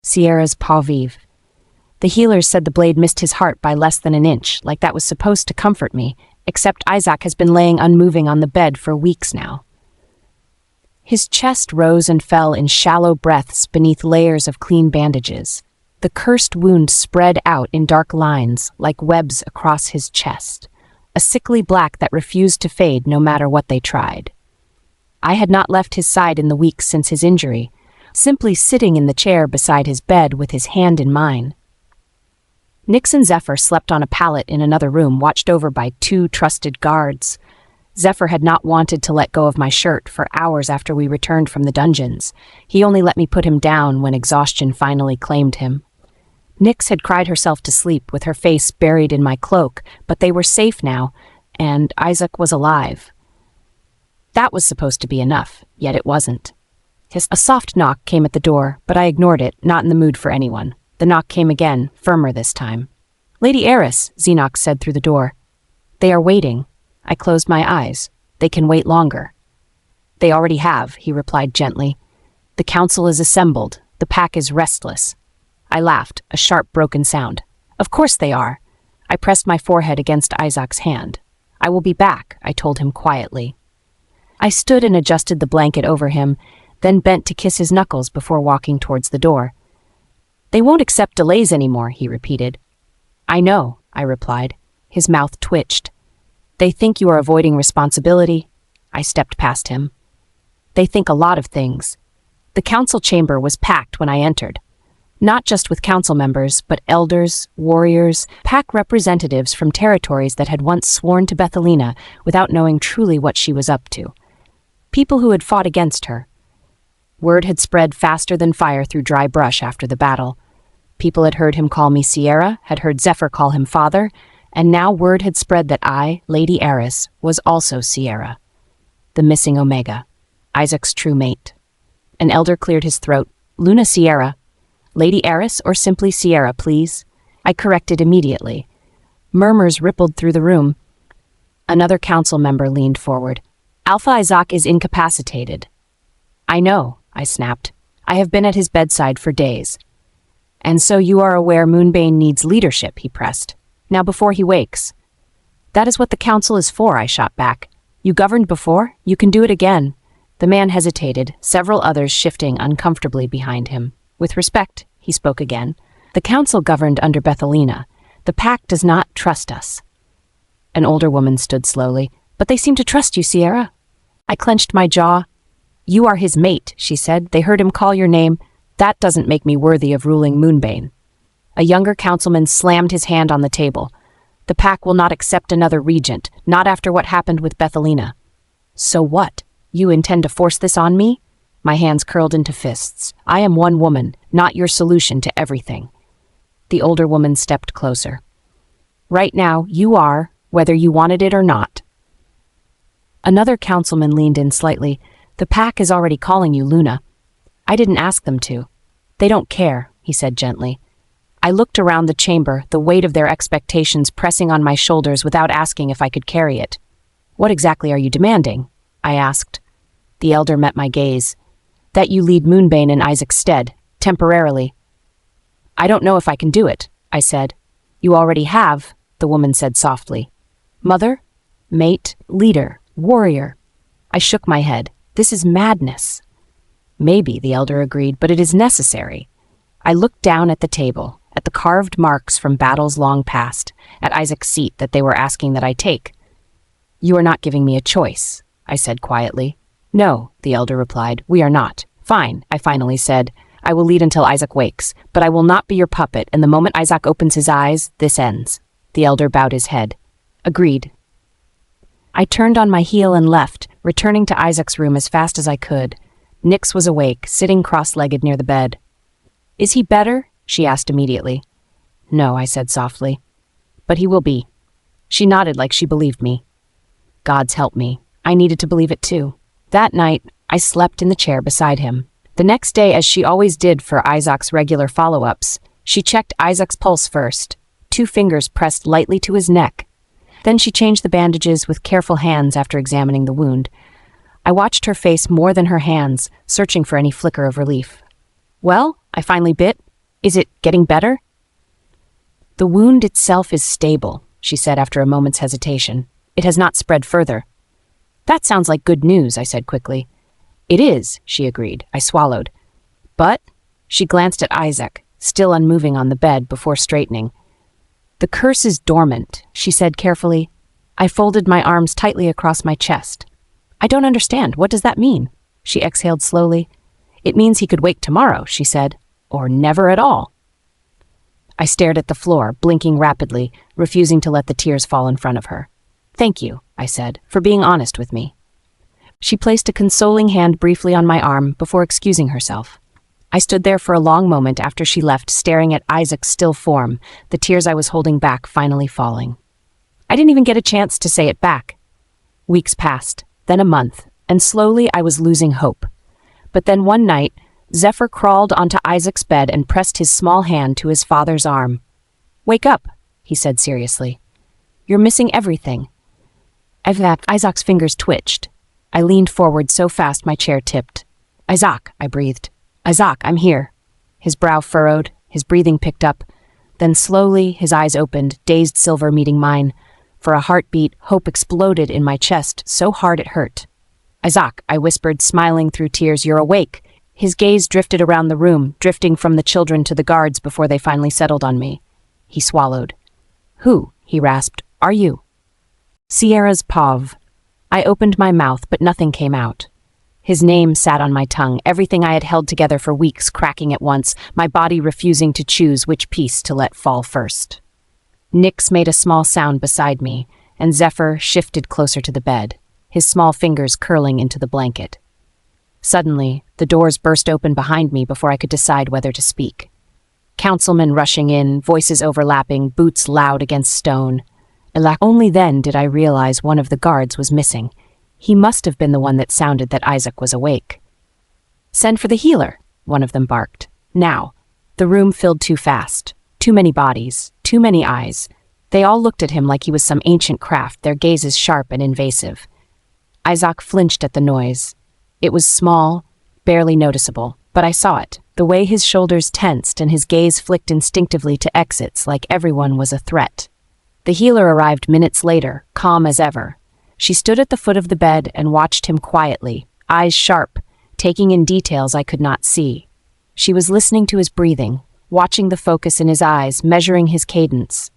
Sierra's pas vive. The healers said the blade missed his heart by less than an inch, like that was supposed to comfort me, except Isaak has been laying unmoving on the bed for weeks now. His chest rose and fell in shallow breaths beneath layers of clean bandages. The cursed wound spread out in dark lines, like webs across his chest, a sickly black that refused to fade no matter what they tried. I had not left his side in the weeks since his injury, simply sitting in the chair beside his bed with his hand in mine. Nix and Zephyr slept on a pallet in another room, watched over by 2 trusted guards. Zephyr had not wanted to let go of my shirt for hours after we returned from the dungeons. He only let me put him down when exhaustion finally claimed him. Nix had cried herself to sleep with her face buried in my cloak, but they were safe now, and Isaak was alive. That was supposed to be enough, yet it wasn't. A soft knock came at the door, but I ignored it, not in the mood for anyone. The knock came again, firmer this time. "Lady Eris," Xenox said through the door. "They are waiting." I closed my eyes. "They can wait longer." "They already have," he replied gently. "The council is assembled. The pack is restless." I laughed, a sharp, broken sound. "Of course they are." I pressed my forehead against Isaac's hand. "I will be back," I told him quietly. I stood and adjusted the blanket over him, then bent to kiss his knuckles before walking towards the door. "They won't accept delays anymore," he repeated. "I know," I replied. His mouth twitched. "They think you are avoiding responsibility." I stepped past him. "They think a lot of things." The council chamber was packed when I entered. Not just with council members, but elders, warriors, pack representatives from territories that had once sworn to Bethelina without knowing truly what she was up to. People who had fought against her. Word had spread faster than fire through dry brush after the battle. People had heard him call me Sierra, had heard Zephyr call him father, and now word had spread that I, Lady Eris, was also Sierra. The missing Omega. Isaac's true mate. An elder cleared his throat. "Luna Sierra. Lady Eris or simply Sierra, please?" I corrected immediately. Murmurs rippled through the room. Another council member leaned forward. "Alpha Isaak is incapacitated." "I know," I snapped. "I have been at his bedside for days." "And so you are aware Moonbane needs leadership," he pressed. "Now before he wakes." "That is what the council is for," I shot back. "You governed before, you can do it again." The man hesitated, several others shifting uncomfortably behind him. "With respect," he spoke again. "The council governed under Bethelina. The pack does not trust us." An older woman stood slowly. "But they seem to trust you, Sierra." I clenched my jaw. "You are his mate," she said. "They heard him call your name. That doesn't make me worthy of ruling Moonbane." A younger councilman slammed his hand on the table. "The pack will not accept another regent, not after what happened with Bethelina." "So what? You intend to force this on me?" My hands curled into fists. "I am one woman, not your solution to everything." The older woman stepped closer. "Right now, you are, whether you wanted it or not." Another councilman leaned in slightly. "The pack is already calling you Luna." "I didn't ask them to." "They don't care," he said gently. I looked around the chamber, the weight of their expectations pressing on my shoulders without asking if I could carry it. "What exactly are you demanding?" I asked. The elder met my gaze. "That you lead Moonbane in Isaac's stead, temporarily." "I don't know if I can do it," I said. "You already have," the woman said softly. "Mother? Mate? Leader? Warrior?" I shook my head. "This is madness." "Maybe," the elder agreed, "but it is necessary." I looked down at the table, at the carved marks from battles long past, at Isaac's seat that they were asking that I take. "You are not giving me a choice," I said quietly. "No," the elder replied, "we are not." "Fine," I finally said. "I will lead until Isaak wakes, but I will not be your puppet, and the moment Isaak opens his eyes, this ends." The elder bowed his head. "Agreed." I turned on my heel and left, returning to Isaac's room as fast as I could. Nix was awake, sitting cross-legged near the bed. "Is he better?" she asked immediately. "No," I said softly. "But he will be." She nodded like she believed me. Gods help me. I needed to believe it too. That night, I slept in the chair beside him. The next day, as she always did for Isaac's regular follow-ups, she checked Isaac's pulse first, 2 fingers pressed lightly to his neck. Then she changed the bandages with careful hands after examining the wound. I watched her face more than her hands, searching for any flicker of relief. "Well?" I finally bit. Is it getting better? The wound itself is stable, she said after a moment's hesitation. It has not spread further. That sounds like good news, I said quickly. It is, she agreed. I swallowed. But, she glanced at Isaak, still unmoving on the bed before straightening. The curse is dormant, she said carefully. I folded my arms tightly across my chest. I don't understand. What does that mean? She exhaled slowly. It means he could wake tomorrow, she said. Or never at all. I stared at the floor, blinking rapidly, refusing to let the tears fall in front of her. Thank you, I said, for being honest with me. She placed a consoling hand briefly on my arm before excusing herself. I stood there for a long moment after she left, staring at Isaac's still form, the tears I was holding back finally falling. I didn't even get a chance to say it back. Weeks passed, then a month, and slowly I was losing hope. But then one night, Zephyr crawled onto Isaac's bed and pressed his small hand to his father's arm. Wake up, he said seriously. You're missing everything. Isaac's fingers twitched. I leaned forward so fast my chair tipped. Isaak, I breathed. Isaak, I'm here. His brow furrowed, his breathing picked up. Then slowly his eyes opened, dazed silver meeting mine. For a heartbeat, hope exploded in my chest, so hard it hurt. Isaak, I whispered, smiling through tears, you're awake. His gaze drifted around the room, drifting from the children to the guards before they finally settled on me. He swallowed. Who, he rasped, are you? Sierra's Pav. I opened my mouth, but nothing came out. His name sat on my tongue, everything I had held together for weeks cracking at once, my body refusing to choose which piece to let fall first. Nyx made a small sound beside me, and Zephyr shifted closer to the bed, his small fingers curling into the blanket. Suddenly, the doors burst open behind me before I could decide whether to speak. Councilmen rushing in, voices overlapping, boots loud against stone. Only then did I realize one of the guards was missing. He must have been the one that sounded that Isaak was awake. Send for the healer, one of them barked. Now. The room filled too fast. Too many bodies. Too many eyes. They all looked at him like he was some ancient craft, their gazes sharp and invasive. Isaak flinched at the noise. It was small, barely noticeable, but I saw it, the way his shoulders tensed and his gaze flicked instinctively to exits like everyone was a threat. The healer arrived minutes later, calm as ever. She stood at the foot of the bed and watched him quietly, eyes sharp, taking in details I could not see. She was listening to his breathing, watching the focus in his eyes, measuring his cadence.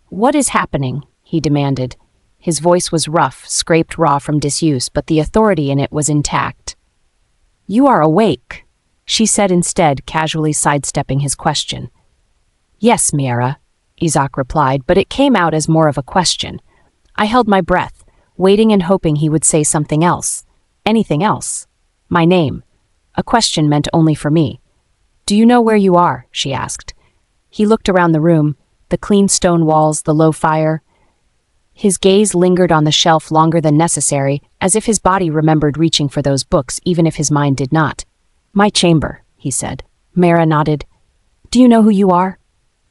What is happening? He demanded. His voice was rough, scraped raw from disuse, but the authority in it was intact. You are awake, she said instead, casually sidestepping his question. Yes, Miera, Isaak replied, but it came out as more of a question. I held my breath, waiting and hoping he would say something else. Anything else. My name. A question meant only for me. Do you know where you are? She asked. He looked around the room, the clean stone walls, the low fire. His gaze lingered on the shelf longer than necessary, as if his body remembered reaching for those books, even if his mind did not. My chamber, he said. Mara nodded. Do you know who you are?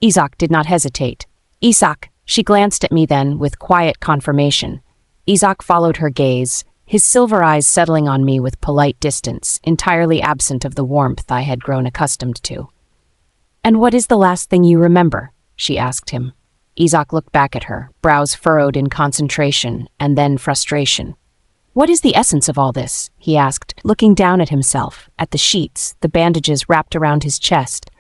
Isaak did not hesitate. Isaak, she glanced at me then, with quiet confirmation. Isaak followed her gaze, his silver eyes settling on me with polite distance, entirely absent of the warmth I had grown accustomed to. And what is the last thing you remember? She asked him. Isaak looked back at her, brows furrowed in concentration and then frustration. What is the essence of all this? He asked, looking down at himself, at the sheets, the bandages wrapped around his chest.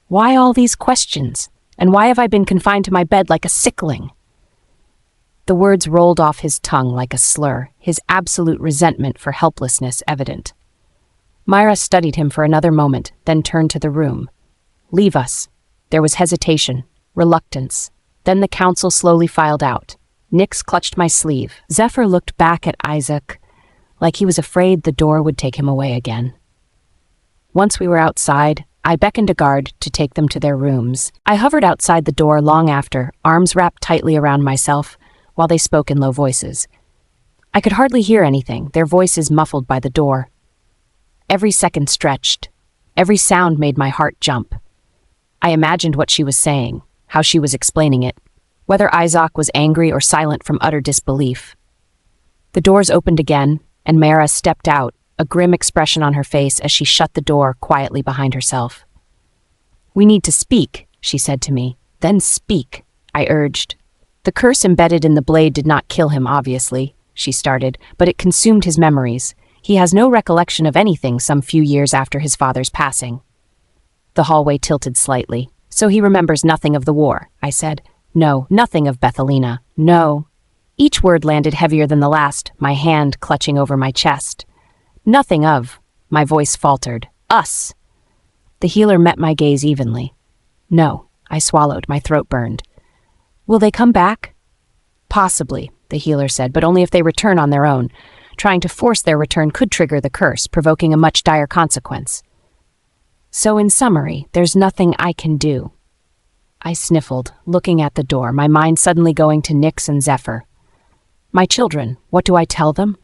Why all these questions? And why have I been confined to my bed like a sickling? The words rolled off his tongue like a slur, his absolute resentment for helplessness evident. Myra studied him for another moment, then turned to the room. Leave us. There was hesitation, reluctance. Then the council slowly filed out. Nyx clutched my sleeve. Zephyr looked back at Isaak, like he was afraid the door would take him away again. Once we were outside, I beckoned a guard to take them to their rooms. I hovered outside the door long after, arms wrapped tightly around myself, while they spoke in low voices. I could hardly hear anything, their voices muffled by the door. Every second stretched. Every sound made my heart jump. I imagined what she was saying, how she was explaining it, whether Isaak was angry or silent from utter disbelief. The doors opened again, and Mara stepped out, a grim expression on her face as she shut the door quietly behind herself. We need to speak, she said to me. Then speak, I urged. The curse embedded in the blade did not kill him, obviously, she started, but it consumed his memories. He has no recollection of anything some few years after his father's passing. The hallway tilted slightly. So he remembers nothing of the war, I said. No, nothing of Bethelina. No. Each word landed heavier than the last, my hand clutching over my chest. Nothing of, my voice faltered, us. The healer met my gaze evenly. No, I swallowed, my throat burned. Will they come back? Possibly, the healer said, but only if they return on their own. Trying to force their return could trigger the curse, provoking a much dire consequence. So in summary, there's nothing I can do. I sniffled, looking at the door, my mind suddenly going to Nyx and Zephyr. My children, what do I tell them?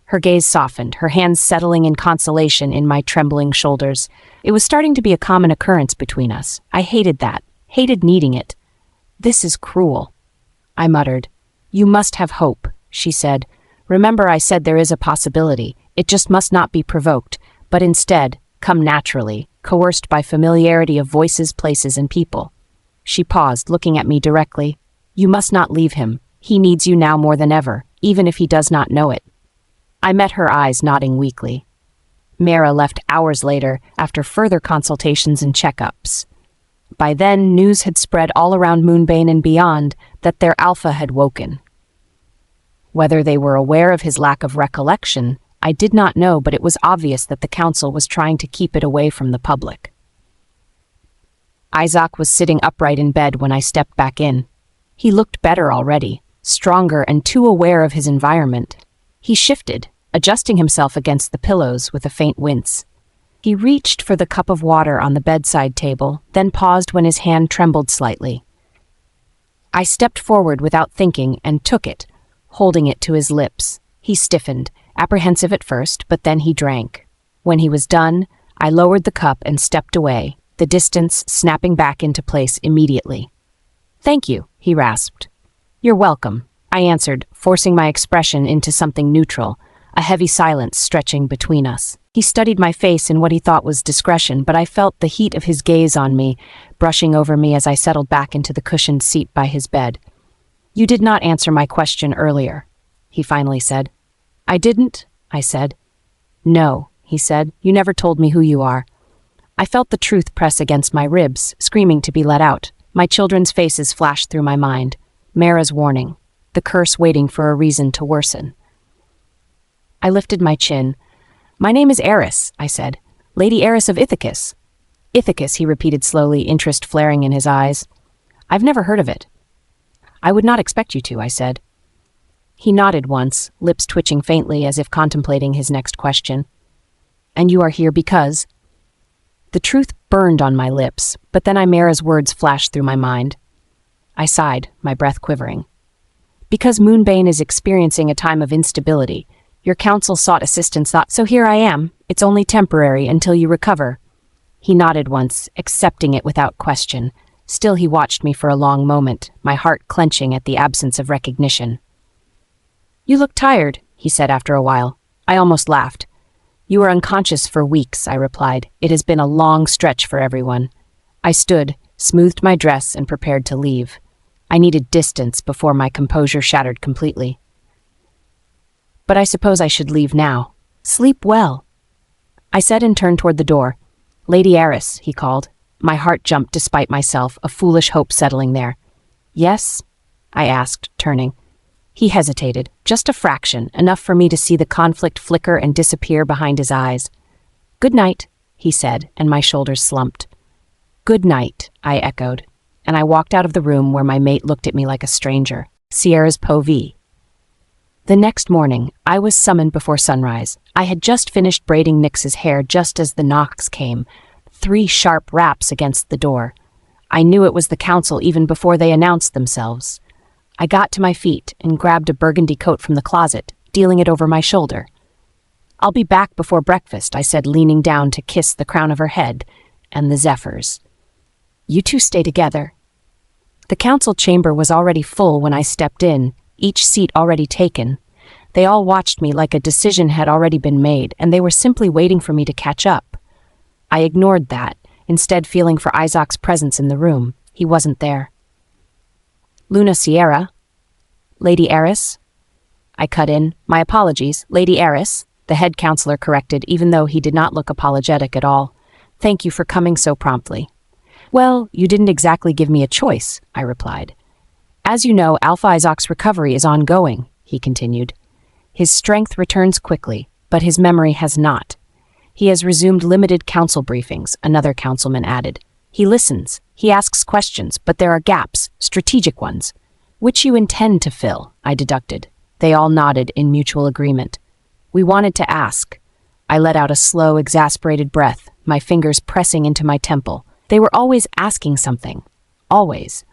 Her gaze softened, her hands settling in consolation in my trembling shoulders. It was starting to be a common occurrence between us. I hated that, hated needing it. This is cruel, I muttered. You must have hope, she said. Remember, I said there is a possibility. It just must not be provoked, but instead come naturally, coerced by familiarity of voices, places, and people. She paused, looking at me directly. You must not leave him. He needs you now more than ever, even if he does not know it. I met her eyes, nodding weakly. Mara left hours later, after further consultations and checkups. By then, news had spread all around Moonbane and beyond that their Alpha had woken. Whether they were aware of his lack of recollection, I did not know, but it was obvious that the council was trying to keep it away from the public. Isaak was sitting upright in bed when I stepped back in. He looked better already, stronger and too aware of his environment. He shifted, adjusting himself against the pillows with a faint wince. He reached for the cup of water on the bedside table, then paused when his hand trembled slightly. I stepped forward without thinking and took it, holding it to his lips. He stiffened, apprehensive at first, but then he drank. When he was done, I lowered the cup and stepped away, the distance snapping back into place immediately. Thank you, he rasped. You're welcome, I answered, forcing my expression into something neutral, a heavy silence stretching between us. He studied my face in what he thought was discretion, but I felt the heat of his gaze on me, brushing over me as I settled back into the cushioned seat by his bed. You did not answer my question earlier, he finally said. I didn't, I said. No, he said. You never told me who you are. I felt the truth press against my ribs, screaming to be let out. My children's faces flashed through my mind. Mara's warning, the curse waiting for a reason to worsen. I lifted my chin. My name is Eris, I said. Lady Eris of Ithacus. Ithacus, he repeated slowly, interest flaring in his eyes. I've never heard of it. I would not expect you to, I said. He nodded once, lips twitching faintly as if contemplating his next question. And you are here because... The truth burned on my lips, but then Mara's words flashed through my mind. I sighed, my breath quivering. Because Moonbane is experiencing a time of instability. Your council sought assistance, so here I am. It's only temporary until you recover. He nodded once, accepting it without question. Still he watched me for a long moment, my heart clenching at the absence of recognition. You look tired, he said after a while. I almost laughed. You were unconscious for weeks, I replied. It has been a long stretch for everyone. I stood, smoothed my dress, and prepared to leave. I needed distance before my composure shattered completely. But I suppose I should leave now. Sleep well, I said and turned toward the door. Lady Eris, he called. My heart jumped despite myself, a foolish hope settling there. Yes? I asked, turning. He hesitated, just a fraction, enough for me to see the conflict flicker and disappear behind his eyes. Good night, he said, and my shoulders slumped. Good night, I echoed, and I walked out of the room where my mate looked at me like a stranger. Sierra's Povee. The next morning, I was summoned before sunrise. I had just finished braiding Nyx's hair just as the knocks came, 3 sharp raps against the door. I knew it was the council even before they announced themselves. I got to my feet and grabbed a burgundy coat from the closet, dealing it over my shoulder. I'll be back before breakfast, I said, leaning down to kiss the crown of her head and the zephyrs. You two stay together. The council chamber was already full when I stepped in, each seat already taken. They all watched me like a decision had already been made, and they were simply waiting for me to catch up. I ignored that, instead feeling for Isaac's presence in the room. He wasn't there. "Luna Sierra? Lady Eris?" I cut in. "My apologies, Lady Eris," the head counselor corrected, even though he did not look apologetic at all. "Thank you for coming so promptly." "Well, you didn't exactly give me a choice," I replied. "As you know, Alpha Isaak's recovery is ongoing," he continued. "His strength returns quickly, but his memory has not. He has resumed limited council briefings," another councilman added. "He listens, he asks questions, but there are gaps, strategic ones. Which you intend to fill," I deducted. They all nodded in mutual agreement. "We wanted to ask." I let out a slow, exasperated breath, my fingers pressing into my temple. They were always asking something. Always.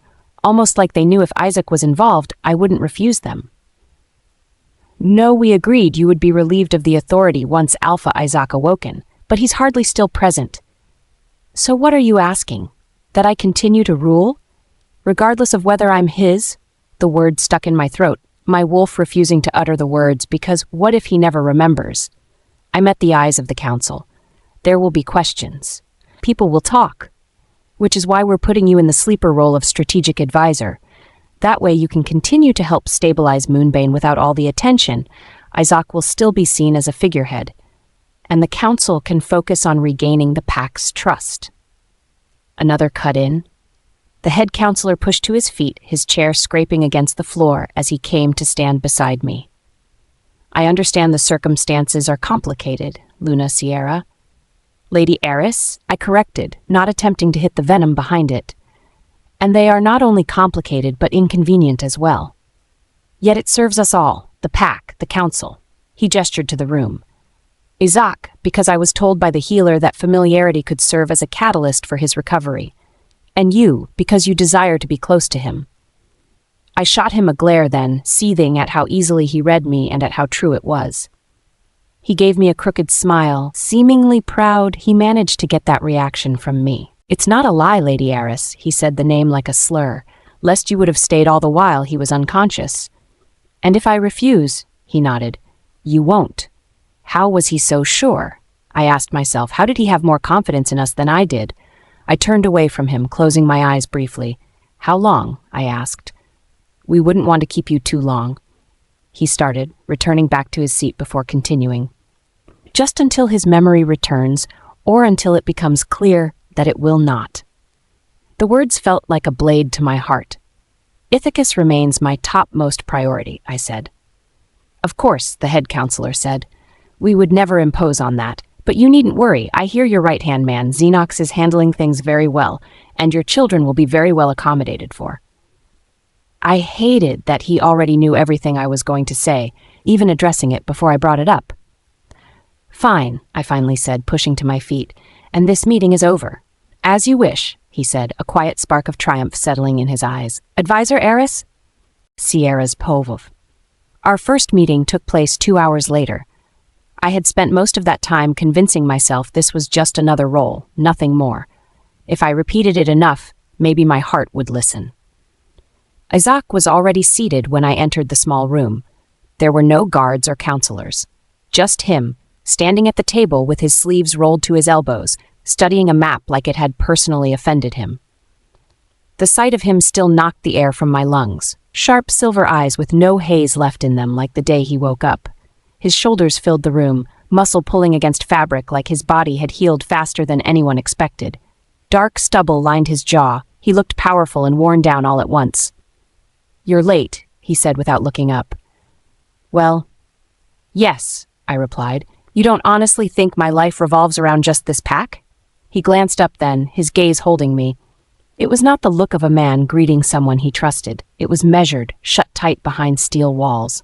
Almost like they knew if Isaak was involved, I wouldn't refuse them. "No, we agreed you would be relieved of the authority once Alpha Isaak awoken, but he's hardly still present." "So what are you asking? That I continue to rule? Regardless of whether I'm his?" The word stuck in my throat, my wolf refusing to utter the words because what if he never remembers? I met the eyes of the council. There will be questions. People will talk. Which is why we're putting you in the sleeper role of strategic advisor. That way you can continue to help stabilize Moonbane without all the attention. Isaak will still be seen as a figurehead, and the council can focus on regaining the pack's trust. Another cut in. The head counselor pushed to his feet, his chair scraping against the floor as he came to stand beside me. "I understand the circumstances are complicated, Luna Sierra." "Lady Eris," I corrected, not attempting to hit the venom behind it. "And they are not only complicated, but inconvenient as well. Yet it serves us all, the pack, the council." He gestured to the room. "Isaak, because I was told by the healer that familiarity could serve as a catalyst for his recovery. And you, because you desire to be close to him." I shot him a glare then, seething at how easily he read me and at how true it was. He gave me a crooked smile. Seemingly proud, he managed to get that reaction from me. "It's not a lie, Lady Eris," he said the name like a slur, "lest you would have stayed all the while he was unconscious." "And if I refuse," he nodded, "you won't." How was he so sure? I asked myself, how did he have more confidence in us than I did? I turned away from him, closing my eyes briefly. "How long?" I asked. "We wouldn't want to keep you too long," he started, returning back to his seat before continuing. "Just until his memory returns, or until it becomes clear that it will not." The words felt like a blade to my heart. "Ithacus remains my topmost priority," I said. "Of course," the head counselor said. "We would never impose on that. But you needn't worry. I hear your right-hand man, Xenox, is handling things very well, and your children will be very well accommodated for." I hated that he already knew everything I was going to say, even addressing it before I brought it up. "Fine," I finally said, pushing to my feet, "and this meeting is over." "As you wish," he said, a quiet spark of triumph settling in his eyes. "Advisor Eris?" Sierra's Povov. Our first meeting took place 2 hours later. I had spent most of that time convincing myself this was just another role, nothing more. If I repeated it enough, maybe my heart would listen. Isaak was already seated when I entered the small room. There were no guards or counselors. Just him, standing at the table with his sleeves rolled to his elbows, studying a map like it had personally offended him. The sight of him still knocked the air from my lungs, sharp silver eyes with no haze left in them like the day he woke up. His shoulders filled the room, muscle pulling against fabric like his body had healed faster than anyone expected. Dark stubble lined his jaw. He looked powerful and worn down all at once. "You're late," he said without looking up. "Well, yes," I replied. "You don't honestly think my life revolves around just this pack?" He glanced up then, his gaze holding me. It was not the look of a man greeting someone he trusted. It was measured, shut tight behind steel walls.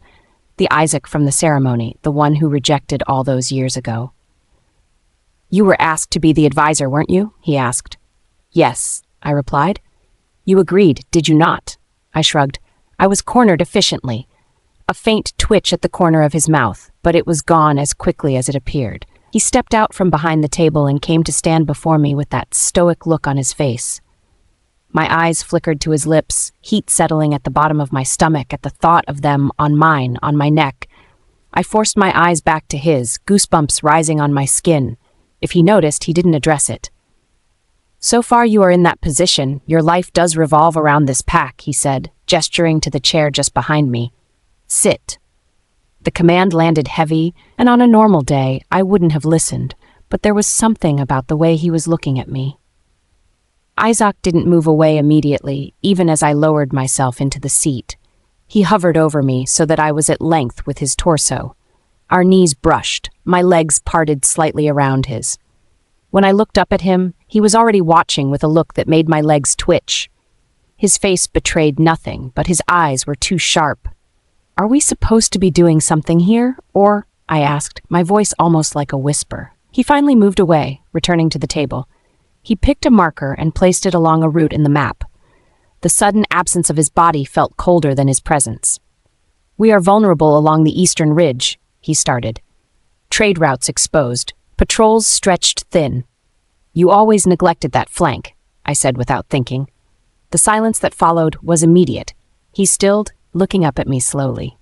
The Isaak from the ceremony, the one who rejected all those years ago. "You were asked to be the advisor, weren't you?" he asked. "Yes," I replied. "You agreed, did you not?" I shrugged. I was cornered efficiently. A faint twitch at the corner of his mouth, but it was gone as quickly as it appeared. He stepped out from behind the table and came to stand before me with that stoic look on his face. My eyes flickered to his lips, heat settling at the bottom of my stomach at the thought of them on mine, on my neck. I forced my eyes back to his, goosebumps rising on my skin. If he noticed, he didn't address it. So far you are in that position, your life does revolve around this pack, he said, gesturing to the chair just behind me. Sit. The command landed heavy, and on a normal day, I wouldn't have listened, but there was something about the way he was looking at me. Isaak didn't move away immediately, even as I lowered myself into the seat. He hovered over me so that I was at length with his torso. Our knees brushed, my legs parted slightly around his. When I looked up at him, he was already watching with a look that made my legs twitch. His face betrayed nothing, but his eyes were too sharp. Are we supposed to be doing something here, or, I asked, my voice almost like a whisper. He finally moved away, returning to the table. He picked a marker and placed it along a route in the map. The sudden absence of his body felt colder than his presence. We are vulnerable along the eastern ridge, he started. Trade routes exposed. Patrols stretched thin. You always neglected that flank, I said without thinking. The silence that followed was immediate. He stilled, looking up at me slowly.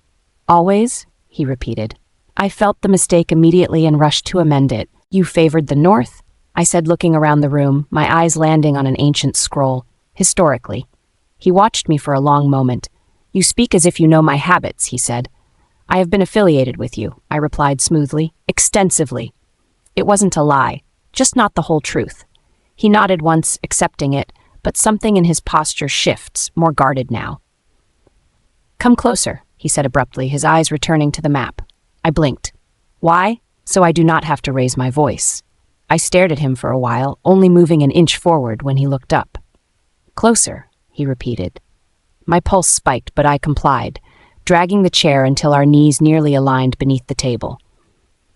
Always? He repeated. I felt the mistake immediately and rushed to amend it. You favored the north? I said, looking around the room, my eyes landing on an ancient scroll. Historically. He watched me for a long moment. You speak as if you know my habits, he said. I have been affiliated with you, I replied smoothly. Extensively. It wasn't a lie, just not the whole truth. He nodded once, accepting it, but something in his posture shifts, more guarded now. Come closer, he said abruptly, his eyes returning to the map. I blinked. Why? So I do not have to raise my voice. I stared at him for a while, only moving an inch forward when he looked up. Closer, he repeated. My pulse spiked, but I complied, dragging the chair until our knees nearly aligned beneath the table.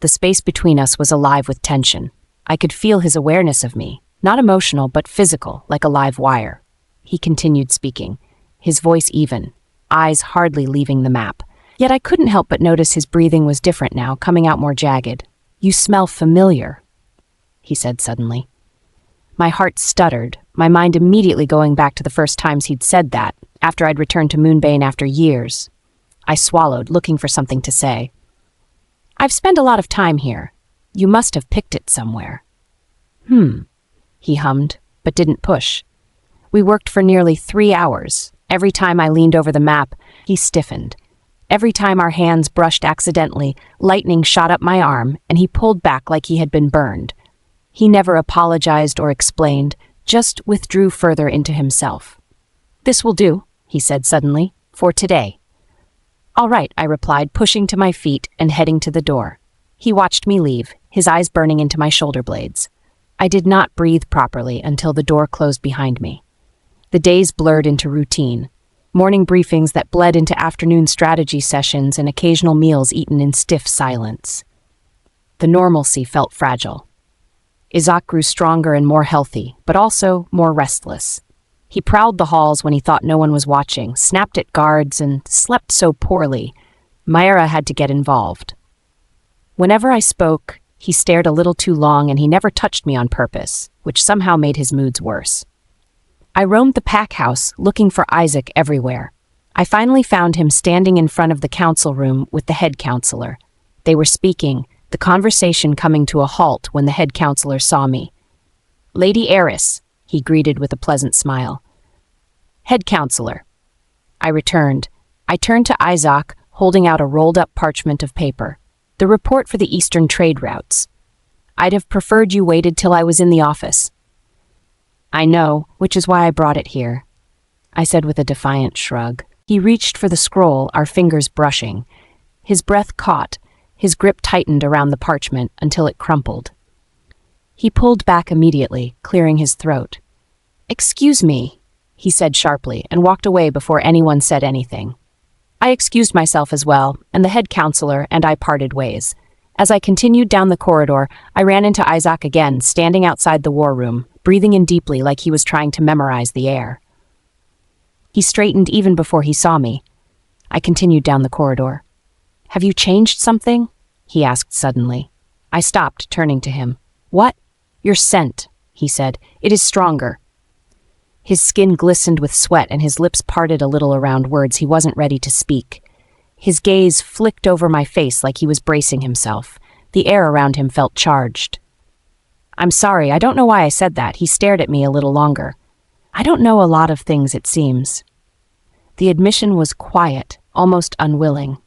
The space between us was alive with tension. I could feel his awareness of me, not emotional but physical, like a live wire. He continued speaking, his voice even, eyes hardly leaving the map. Yet I couldn't help but notice his breathing was different now, coming out more jagged. You smell familiar, he said suddenly. My heart stuttered, my mind immediately going back to the first times he'd said that, after I'd returned to Moonbane after years. I swallowed, looking for something to say. I've spent a lot of time here. You must have picked it somewhere. He hummed, but didn't push. We worked for nearly 3 hours. Every time I leaned over the map, he stiffened. Every time our hands brushed accidentally, lightning shot up my arm, and he pulled back like he had been burned. He never apologized or explained, just withdrew further into himself. This will do, he said suddenly, for today. All right, I replied, pushing to my feet and heading to the door. He watched me leave, his eyes burning into my shoulder blades. I did not breathe properly until the door closed behind me. The days blurred into routine. Morning briefings that bled into afternoon strategy sessions and occasional meals eaten in stiff silence. The normalcy felt fragile. Isaak grew stronger and more healthy, but also more restless. He prowled the halls when he thought no one was watching, snapped at guards, and slept so poorly, Myra had to get involved. Whenever I spoke, he stared a little too long and he never touched me on purpose, which somehow made his moods worse. I roamed the pack house, looking for Isaak everywhere. I finally found him standing in front of the council room with the head counselor. They were speaking, the conversation coming to a halt when the head counselor saw me. Lady Heiress, he greeted with a pleasant smile. Head counselor. I returned. I turned to Isaak, holding out a rolled-up parchment of paper. The report for the eastern trade routes. I'd have preferred you waited till I was in the office. I know, which is why I brought it here, I said with a defiant shrug. He reached for the scroll, our fingers brushing. His breath caught, his grip tightened around the parchment until it crumpled. He pulled back immediately, clearing his throat. Excuse me, he said sharply, and walked away before anyone said anything. I excused myself as well, and the head counselor and I parted ways. As I continued down the corridor, I ran into Isaak again, standing outside the war room, breathing in deeply like he was trying to memorize the air. He straightened even before he saw me. I continued down the corridor. Have you changed something? He asked suddenly. I stopped, turning to him. What? Your scent, he said. It is stronger. His skin glistened with sweat and his lips parted a little around words he wasn't ready to speak. His gaze flicked over my face like he was bracing himself. The air around him felt charged. I'm sorry, I don't know why I said that. He stared at me a little longer. I don't know a lot of things, it seems. The admission was quiet, almost unwilling.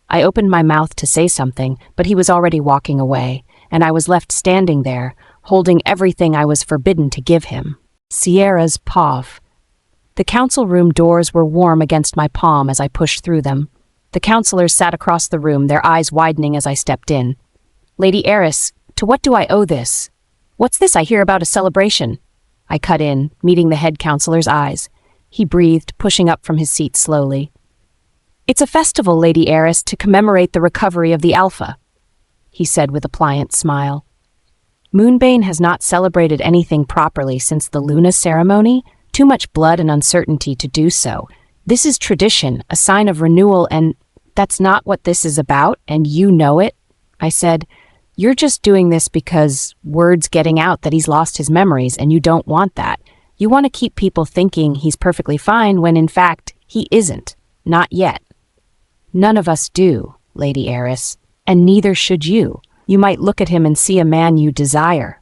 I opened my mouth to say something, but he was already walking away, and I was left standing there, holding everything I was forbidden to give him. Sierra's paw. The council room doors were warm against my palm as I pushed through them. The counselors sat across the room, their eyes widening as I stepped in. Lady Heiress, to what do I owe this? What's this I hear about a celebration? I cut in, meeting the head counselor's eyes. He breathed, pushing up from his seat slowly. It's a festival, Lady Heiress, to commemorate the recovery of the Alpha, he said with a pliant smile. Moonbane has not celebrated anything properly since the Luna ceremony. Too much blood and uncertainty to do so. This is tradition, a sign of renewal, and that's not what this is about, and you know it, I said. You're just doing this because word's getting out that he's lost his memories, and you don't want that. You want to keep people thinking he's perfectly fine when, in fact, he isn't. Not yet. None of us do, Lady Heiress, and neither should you. You might look at him and see a man you desire.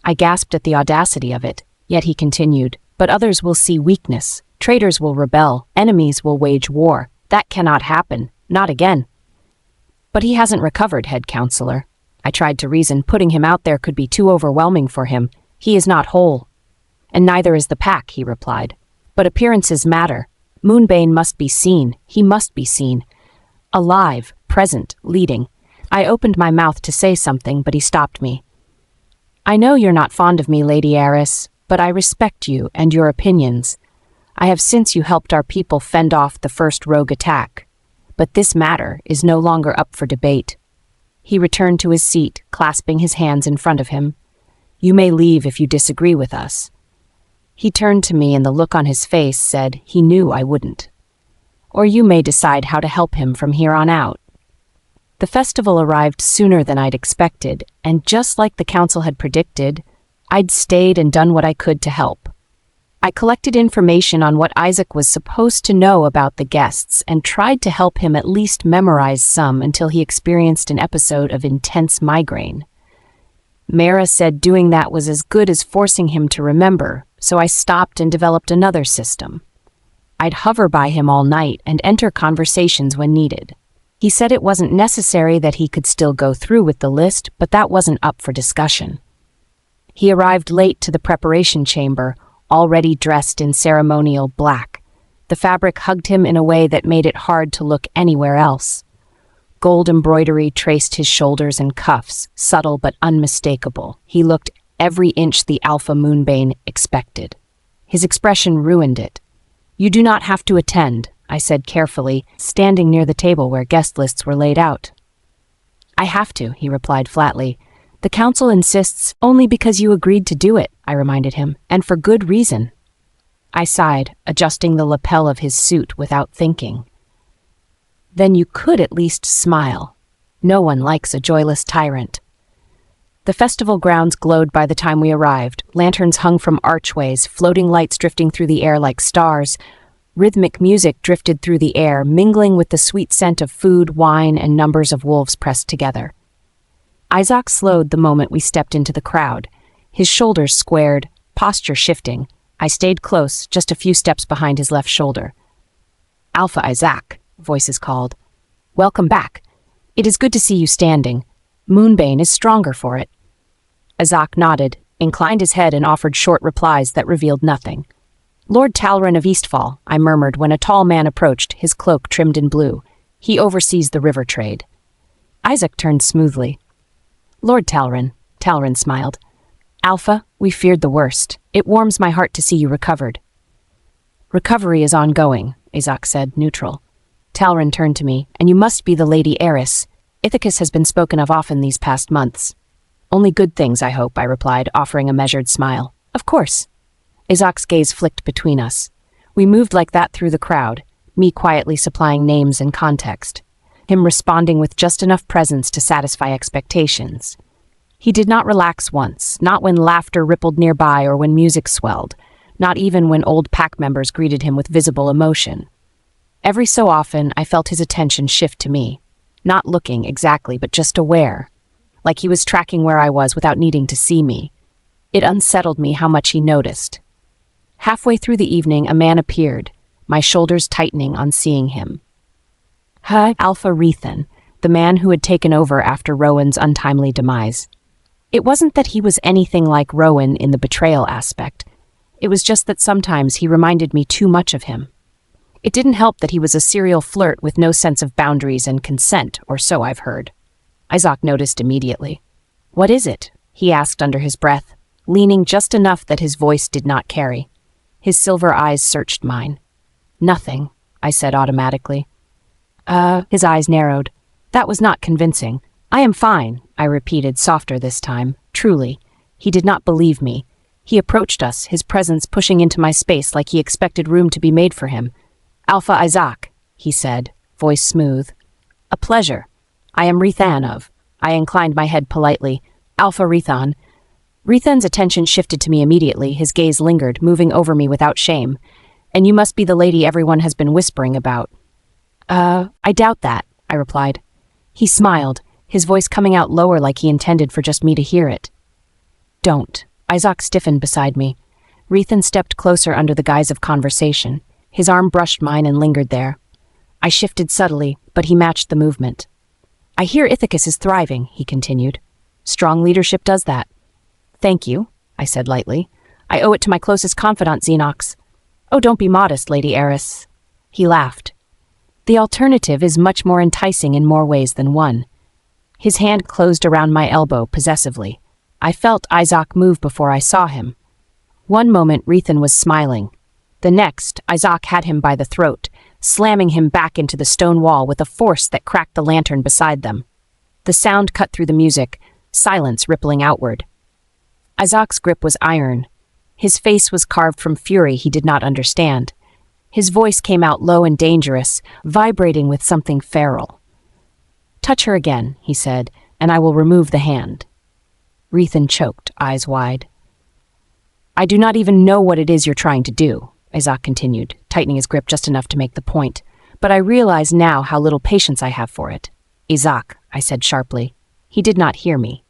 I gasped at the audacity of it, yet he continued. But others will see weakness. Traitors will rebel. Enemies will wage war. That cannot happen. Not again. But he hasn't recovered, head counselor. I tried to reason. Putting him out there could be too overwhelming for him. He is not whole. And neither is the pack, he replied. But appearances matter. Moonbane must be seen. He must be seen. Alive, present, leading. I opened my mouth to say something, but he stopped me. I know you're not fond of me, Lady Heiress, but I respect you and your opinions. I have since you helped our people fend off the first rogue attack. But this matter is no longer up for debate. He returned to his seat, clasping his hands in front of him. You may leave if you disagree with us. He turned to me and the look on his face said he knew I wouldn't. Or you may decide how to help him from here on out. The festival arrived sooner than I'd expected, and just like the council had predicted, I'd stayed and done what I could to help. I collected information on what Isaak was supposed to know about the guests and tried to help him at least memorize some until he experienced an episode of intense migraine. Mara said doing that was as good as forcing him to remember, so I stopped and developed another system. I'd hover by him all night and enter conversations when needed. He said it wasn't necessary, that he could still go through with the list, but that wasn't up for discussion. He arrived late to the preparation chamber, already dressed in ceremonial black. The fabric hugged him in a way that made it hard to look anywhere else. Gold embroidery traced his shoulders and cuffs, subtle but unmistakable. He looked every inch the Alpha Moonbane expected. His expression ruined it. You do not have to attend, I said carefully, standing near the table where guest lists were laid out. I have to, he replied flatly. The council insists only because you agreed to do it, I reminded him, and for good reason. I sighed, adjusting the lapel of his suit without thinking. Then you could at least smile. No one likes a joyless tyrant. The festival grounds glowed by the time we arrived. Lanterns hung from archways, floating lights drifting through the air like stars. Rhythmic music drifted through the air, mingling with the sweet scent of food, wine, and numbers of wolves pressed together. Isaak slowed the moment we stepped into the crowd. His shoulders squared, posture shifting. I stayed close, just a few steps behind his left shoulder. Alpha Isaak, voices called. Welcome back. It is good to see you standing. Moonbane is stronger for it. Isaak nodded, inclined his head and offered short replies that revealed nothing. Lord Talron of Eastfall, I murmured when a tall man approached, his cloak trimmed in blue. He oversees the river trade. Isaak turned smoothly. Lord Talron smiled. Alpha, we feared the worst. It warms my heart to see you recovered. Recovery is ongoing, Isaak said, neutral. Talron turned to me, and you must be the Lady Heiress. Ithacus has been spoken of often these past months. Only good things, I hope, I replied, offering a measured smile. Of course. Isaac's gaze flicked between us. We moved like that through the crowd, me quietly supplying names and context, him responding with just enough presence to satisfy expectations. He did not relax once, not when laughter rippled nearby or when music swelled, not even when old pack members greeted him with visible emotion. Every so often, I felt his attention shift to me, not looking exactly, but just aware, like he was tracking where I was without needing to see me. It unsettled me how much he noticed. Halfway through the evening, a man appeared, my shoulders tightening on seeing him. Alpha Isaak, the man who had taken over after Rowan's untimely demise. It wasn't that he was anything like Rowan in the betrayal aspect. It was just that sometimes he reminded me too much of him. It didn't help that he was a serial flirt with no sense of boundaries and consent, or so I've heard. Isaak noticed immediately. "What is it?" he asked under his breath, leaning just enough that his voice did not carry. His silver eyes searched mine. "Nothing," I said automatically. His eyes narrowed. That was not convincing. "I am fine," I repeated, softer this time. Truly. He did not believe me. He approached us, his presence pushing into my space like he expected room to be made for him. "Alpha Isaak," he said, voice smooth. "A pleasure. I am Rethan. I inclined my head politely. "Alpha Rethan." Rethan's attention shifted to me immediately, his gaze lingered, moving over me without shame. "And you must be the lady everyone has been whispering about." I doubt that," I replied. He smiled, his voice coming out lower like he intended for just me to hear it. "Don't." Isaak stiffened beside me. Rethan stepped closer under the guise of conversation. His arm brushed mine and lingered there. I shifted subtly, but he matched the movement. "I hear Ithacus is thriving," he continued. "Strong leadership does that." "Thank you," I said lightly. "I owe it to my closest confidant, Xenox." "Oh, don't be modest, Lady Eris." He laughed. "The alternative is much more enticing in more ways than one." His hand closed around my elbow possessively. I felt Isaak move before I saw him. One moment, Rethan was smiling. The next, Isaak had him by the throat, slamming him back into the stone wall with a force that cracked the lantern beside them. The sound cut through the music, silence rippling outward. Isaac's grip was iron. His face was carved from fury he did not understand. His voice came out low and dangerous, vibrating with something feral. "Touch her again," he said, "and I will remove the hand." Rethan choked, eyes wide. "I do not even know what it is you're trying to do," Isaak continued, tightening his grip just enough to make the point. "But I realize now how little patience I have for it." "Isaak," I said sharply. He did not hear me.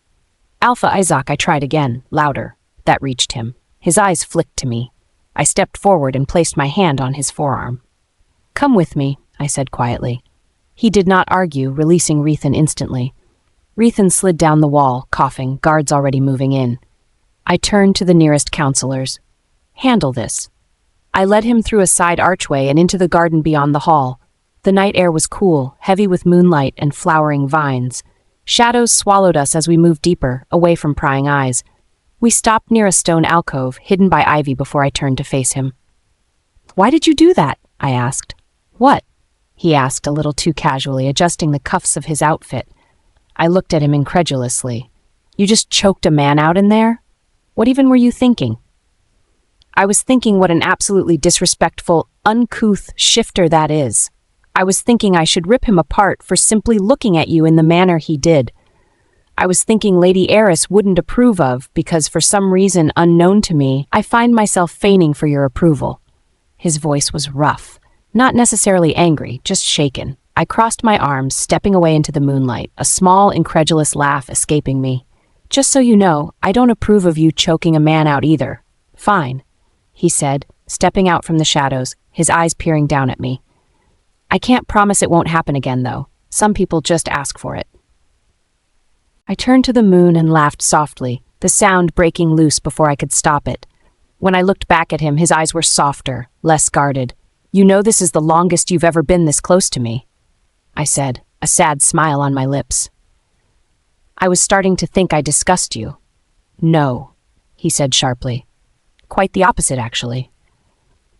"Alpha Isaak," I tried again, louder. That reached him. His eyes flicked to me. I stepped forward and placed my hand on his forearm. "Come with me," I said quietly. He did not argue, releasing Rethan instantly. Rethan slid down the wall, coughing, guards already moving in. I turned to the nearest counselors. "Handle this." I led him through a side archway and into the garden beyond the hall. The night air was cool, heavy with moonlight and flowering vines. Shadows swallowed us as we moved deeper, away from prying eyes. We stopped near a stone alcove, hidden by ivy before I turned to face him. "Why did you do that?" I asked. "What?" he asked a little too casually, adjusting the cuffs of his outfit. I looked at him incredulously. "You just choked a man out in there? What even were you thinking?" "I was thinking what an absolutely disrespectful, uncouth shifter that is. I was thinking I should rip him apart for simply looking at you in the manner he did. I was thinking Lady Eris wouldn't approve of, because for some reason unknown to me, I find myself feigning for your approval." His voice was rough, not necessarily angry, just shaken. I crossed my arms, stepping away into the moonlight, a small, incredulous laugh escaping me. "Just so you know, I don't approve of you choking a man out either." "Fine," he said, stepping out from the shadows, his eyes peering down at me. "I can't promise it won't happen again, though. Some people just ask for it." I turned to the moon and laughed softly, the sound breaking loose before I could stop it. When I looked back at him, his eyes were softer, less guarded. "You know this is the longest you've ever been this close to me," I said, a sad smile on my lips. "I was starting to think I disgust you." "No," he said sharply. "Quite the opposite, actually."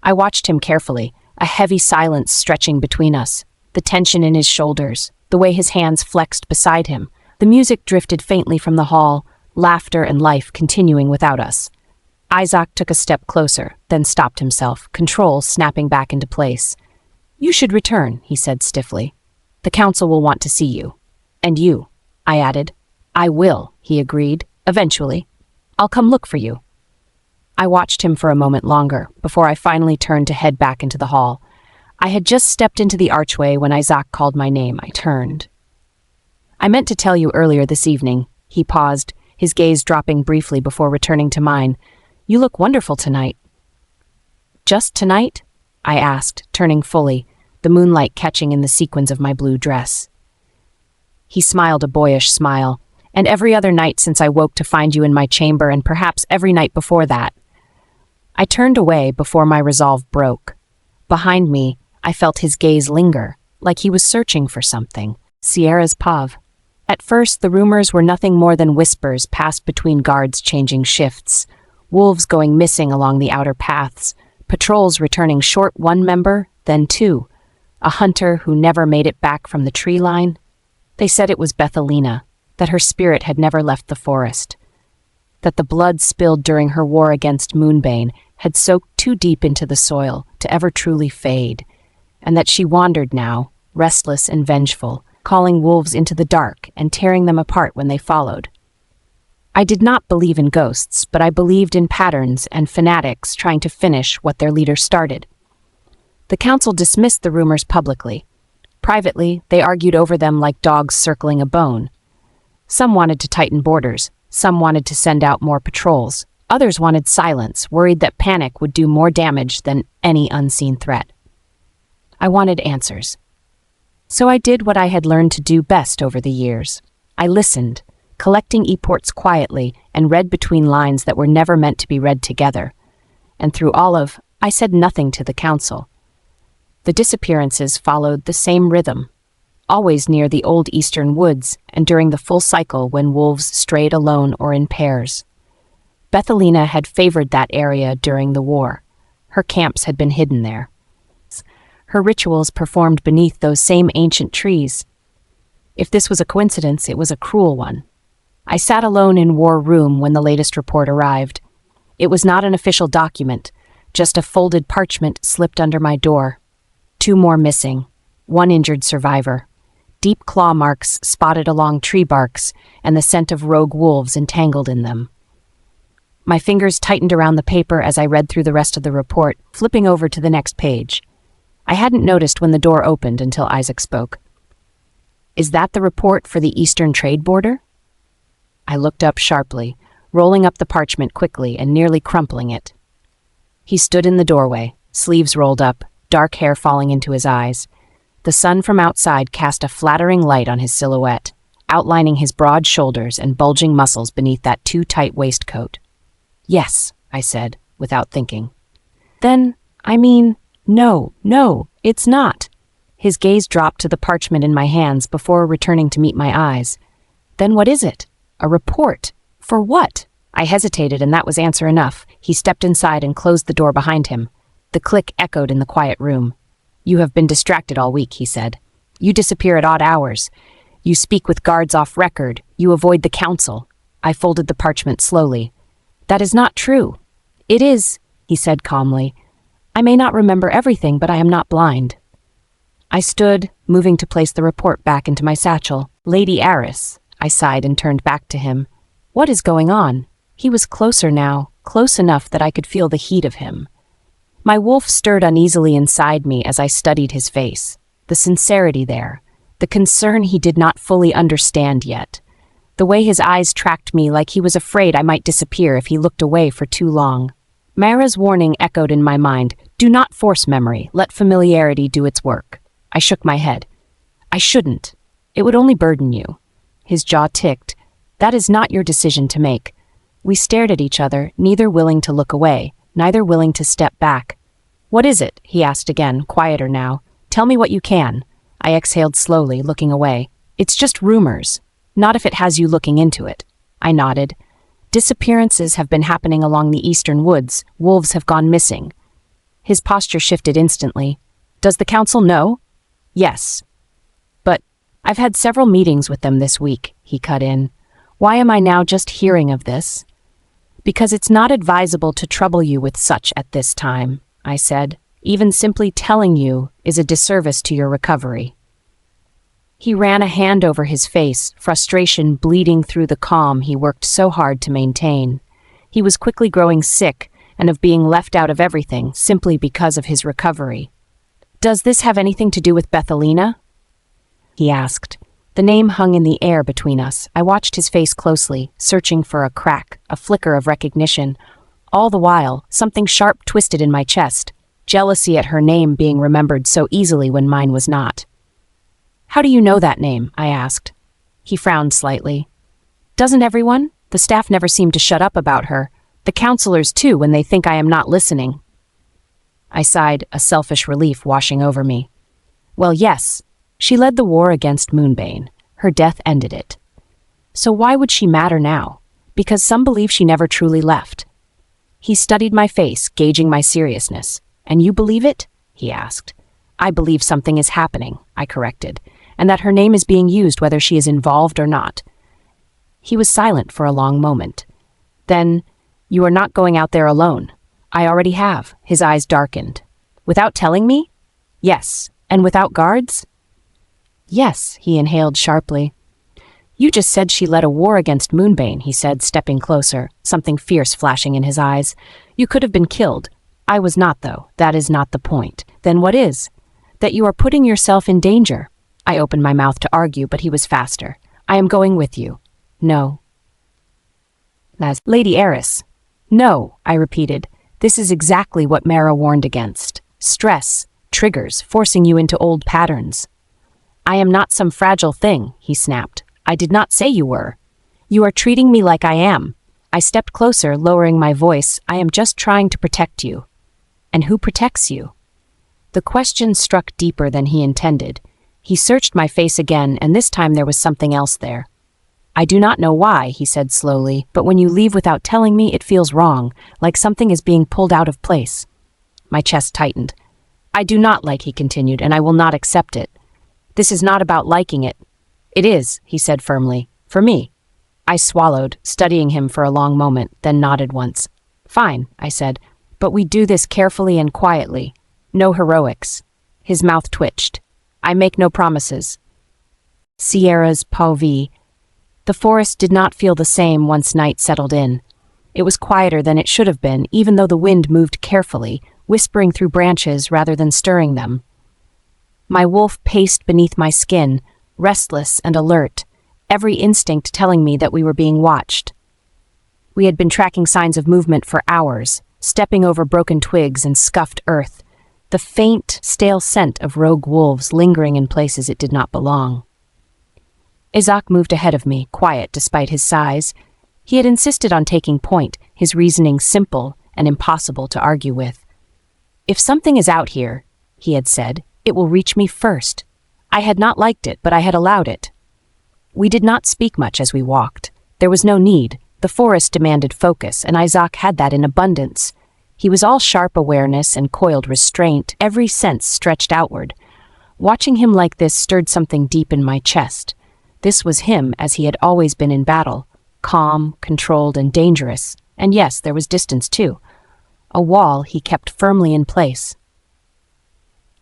I watched him carefully, a heavy silence stretching between us, the tension in his shoulders, the way his hands flexed beside him. The music drifted faintly from the hall, laughter and life continuing without us. Isaak took a step closer, then stopped himself, control snapping back into place. "You should return," he said stiffly. "The council will want to see you." "And you," I added. "I will," he agreed. "Eventually. I'll come look for you." I watched him for a moment longer, before I finally turned to head back into the hall. I had just stepped into the archway when Isaak called my name. I turned. "I meant to tell you earlier this evening." He paused, his gaze dropping briefly before returning to mine. "You look wonderful tonight." "Just tonight?" I asked, turning fully, the moonlight catching in the sequins of my blue dress. He smiled a boyish smile. "And every other night since I woke to find you in my chamber, and perhaps every night before that." I turned away before my resolve broke. Behind me, I felt his gaze linger, like he was searching for something. Sierra's pav. At first, the rumors were nothing more than whispers passed between guards changing shifts, wolves going missing along the outer paths, patrols returning short one member, then two, a hunter who never made it back from the tree line. They said it was Bethelina, that her spirit had never left the forest, that the blood spilled during her war against Moonbane had soaked too deep into the soil to ever truly fade, and that she wandered now, restless and vengeful, calling wolves into the dark and tearing them apart when they followed. I did not believe in ghosts, but I believed in patterns and fanatics trying to finish what their leader started. The council dismissed the rumors publicly. Privately, they argued over them like dogs circling a bone. Some wanted to tighten borders, some wanted to send out more patrols, others wanted silence, worried that panic would do more damage than any unseen threat. I wanted answers. So I did what I had learned to do best over the years. I listened, collecting e-ports quietly, and read between lines that were never meant to be read together. And through all of, I said nothing to the council. The disappearances followed the same rhythm, always near the old eastern woods and during the full cycle when wolves strayed alone or in pairs. Bethelina had favored that area during the war. Her camps had been hidden there. Her rituals performed beneath those same ancient trees. If this was a coincidence, it was a cruel one. I sat alone in War Room when the latest report arrived. It was not an official document, just a folded parchment slipped under my door. 2 more missing, 1 injured survivor, deep claw marks spotted along tree barks, and the scent of rogue wolves entangled in them. My fingers tightened around the paper as I read through the rest of the report, flipping over to the next page. I hadn't noticed when the door opened until Isaak spoke. "Is that the report for the Eastern trade border?" I looked up sharply, rolling up the parchment quickly and nearly crumpling it. He stood in the doorway, sleeves rolled up, dark hair falling into his eyes. The sun from outside cast a flattering light on his silhouette, outlining his broad shoulders and bulging muscles beneath that too-tight waistcoat. "Yes," I said, without thinking. "Then, no, it's not." His gaze dropped to the parchment in my hands before returning to meet my eyes. "Then what is it? A report? For what?" I hesitated, and that was answer enough. He stepped inside and closed the door behind him. The click echoed in the quiet room. "You have been distracted all week," he said. "You disappear at odd hours. You speak with guards off record. You avoid the council." I folded the parchment slowly. "That is not true." "It is," he said calmly. "I may not remember everything, but I am not blind." I stood, moving to place the report back into my satchel. "Lady Aris," I sighed and turned back to him. "What is going on?" He was closer now, close enough that I could feel the heat of him. My wolf stirred uneasily inside me as I studied his face. The sincerity there, the concern he did not fully understand yet. The way his eyes tracked me like he was afraid I might disappear if he looked away for too long. Mara's warning echoed in my mind. "Do not force memory. Let familiarity do its work." I shook my head. "I shouldn't. It would only burden you." His jaw ticked. "That is not your decision to make." We stared at each other, neither willing to look away, neither willing to step back. "What is it?" he asked again, quieter now. "Tell me what you can." I exhaled slowly, looking away. "It's just rumors. Not if it has you looking into it." I nodded. "Disappearances have been happening along the eastern woods. Wolves have gone missing." His posture shifted instantly. "Does the council know?" "Yes. But I've had several meetings with them this week," he cut in. "Why am I now just hearing of this?" "Because it's not advisable to trouble you with such at this time," I said. "Even simply telling you is a disservice to your recovery." He ran a hand over his face, frustration bleeding through the calm he worked so hard to maintain. He was quickly growing sick and of being left out of everything simply because of his recovery. "Does this have anything to do with Bethelina?" he asked. The name hung in the air between us. I watched his face closely, searching for a crack, a flicker of recognition. All the while, something sharp twisted in my chest, jealousy at her name being remembered so easily when mine was not. "How do you know that name?" I asked. He frowned slightly. "Doesn't everyone? The staff never seem to shut up about her. The counselors, too, when they think I am not listening." I sighed, a selfish relief washing over me. "Well, yes. She led the war against Moonbane. Her death ended it. So why would she matter now? Because some believe she never truly left." He studied my face, gauging my seriousness. "And you believe it?" he asked. "I believe something is happening," I corrected, "and that her name is being used whether she is involved or not." He was silent for a long moment. Then, "You are not going out there alone." "I already have." His eyes darkened. "Without telling me?" "Yes. And without guards?" "Yes," he inhaled sharply. "You just said she led a war against Moonbane," he said, stepping closer, something fierce flashing in his eyes. "You could have been killed. I was not, though. That is not the point. Then what is? That you are putting yourself in danger." I opened my mouth to argue, but he was faster. "I am going with you." "No." "As Lady Heiress." "No," I repeated. "This is exactly what Mara warned against. Stress, triggers, forcing you into old patterns." "I am not some fragile thing," he snapped. "I did not say you were. You are treating me like I am." I stepped closer, lowering my voice. "I am just trying to protect you." "And who protects you?" The question struck deeper than he intended. He searched my face again, and this time there was something else there. "I do not know why," he said slowly, "but when you leave without telling me, it feels wrong, like something is being pulled out of place." My chest tightened. "I do not like," he continued, "and I will not accept it. This is not about liking it." "It is," he said firmly, "for me." I swallowed, studying him for a long moment, then nodded once. "Fine," I said, "but we do this carefully and quietly. No heroics." His mouth twitched. "I make no promises." Sierra's Pauvi. The forest did not feel the same once night settled in. It was quieter than it should have been, even though the wind moved carefully, whispering through branches rather than stirring them. My wolf paced beneath my skin, restless and alert, every instinct telling me that we were being watched. We had been tracking signs of movement for hours, stepping over broken twigs and scuffed earth, the faint, stale scent of rogue wolves lingering in places it did not belong. Isaak moved ahead of me, quiet despite his size. He had insisted on taking point, his reasoning simple and impossible to argue with. "If something is out here," he had said, "it will reach me first." I had not liked it, but I had allowed it. We did not speak much as we walked. There was no need. The forest demanded focus, and Isaak had that in abundance. He was all sharp awareness and coiled restraint, every sense stretched outward. Watching him like this stirred something deep in my chest. This was him as he had always been in battle, calm, controlled, and dangerous. And yes, there was distance too. A wall he kept firmly in place.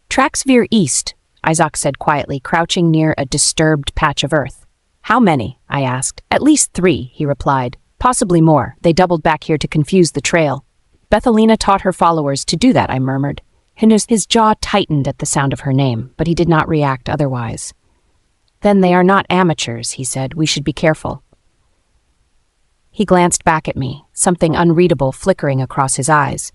"Tracks veer east," Isaak said quietly, crouching near a disturbed patch of earth. "How many?" I asked. "At least 3, he replied. "Possibly more. They doubled back here to confuse the trail." "Bethelina taught her followers to do that," I murmured. His jaw tightened at the sound of her name, but he did not react otherwise. "Then they are not amateurs," he said. "We should be careful." He glanced back at me, something unreadable flickering across his eyes.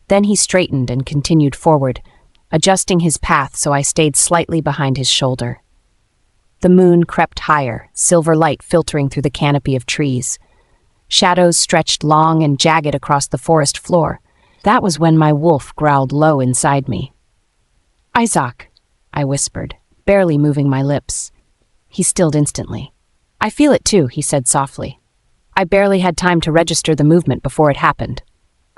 Then he straightened and continued forward, adjusting his path so I stayed slightly behind his shoulder. The moon crept higher, silver light filtering through the canopy of trees. Shadows stretched long and jagged across the forest floor. That was when my wolf growled low inside me. "Isaak," I whispered, barely moving my lips. He stilled instantly. "I feel it too," he said softly. I barely had time to register the movement before it happened.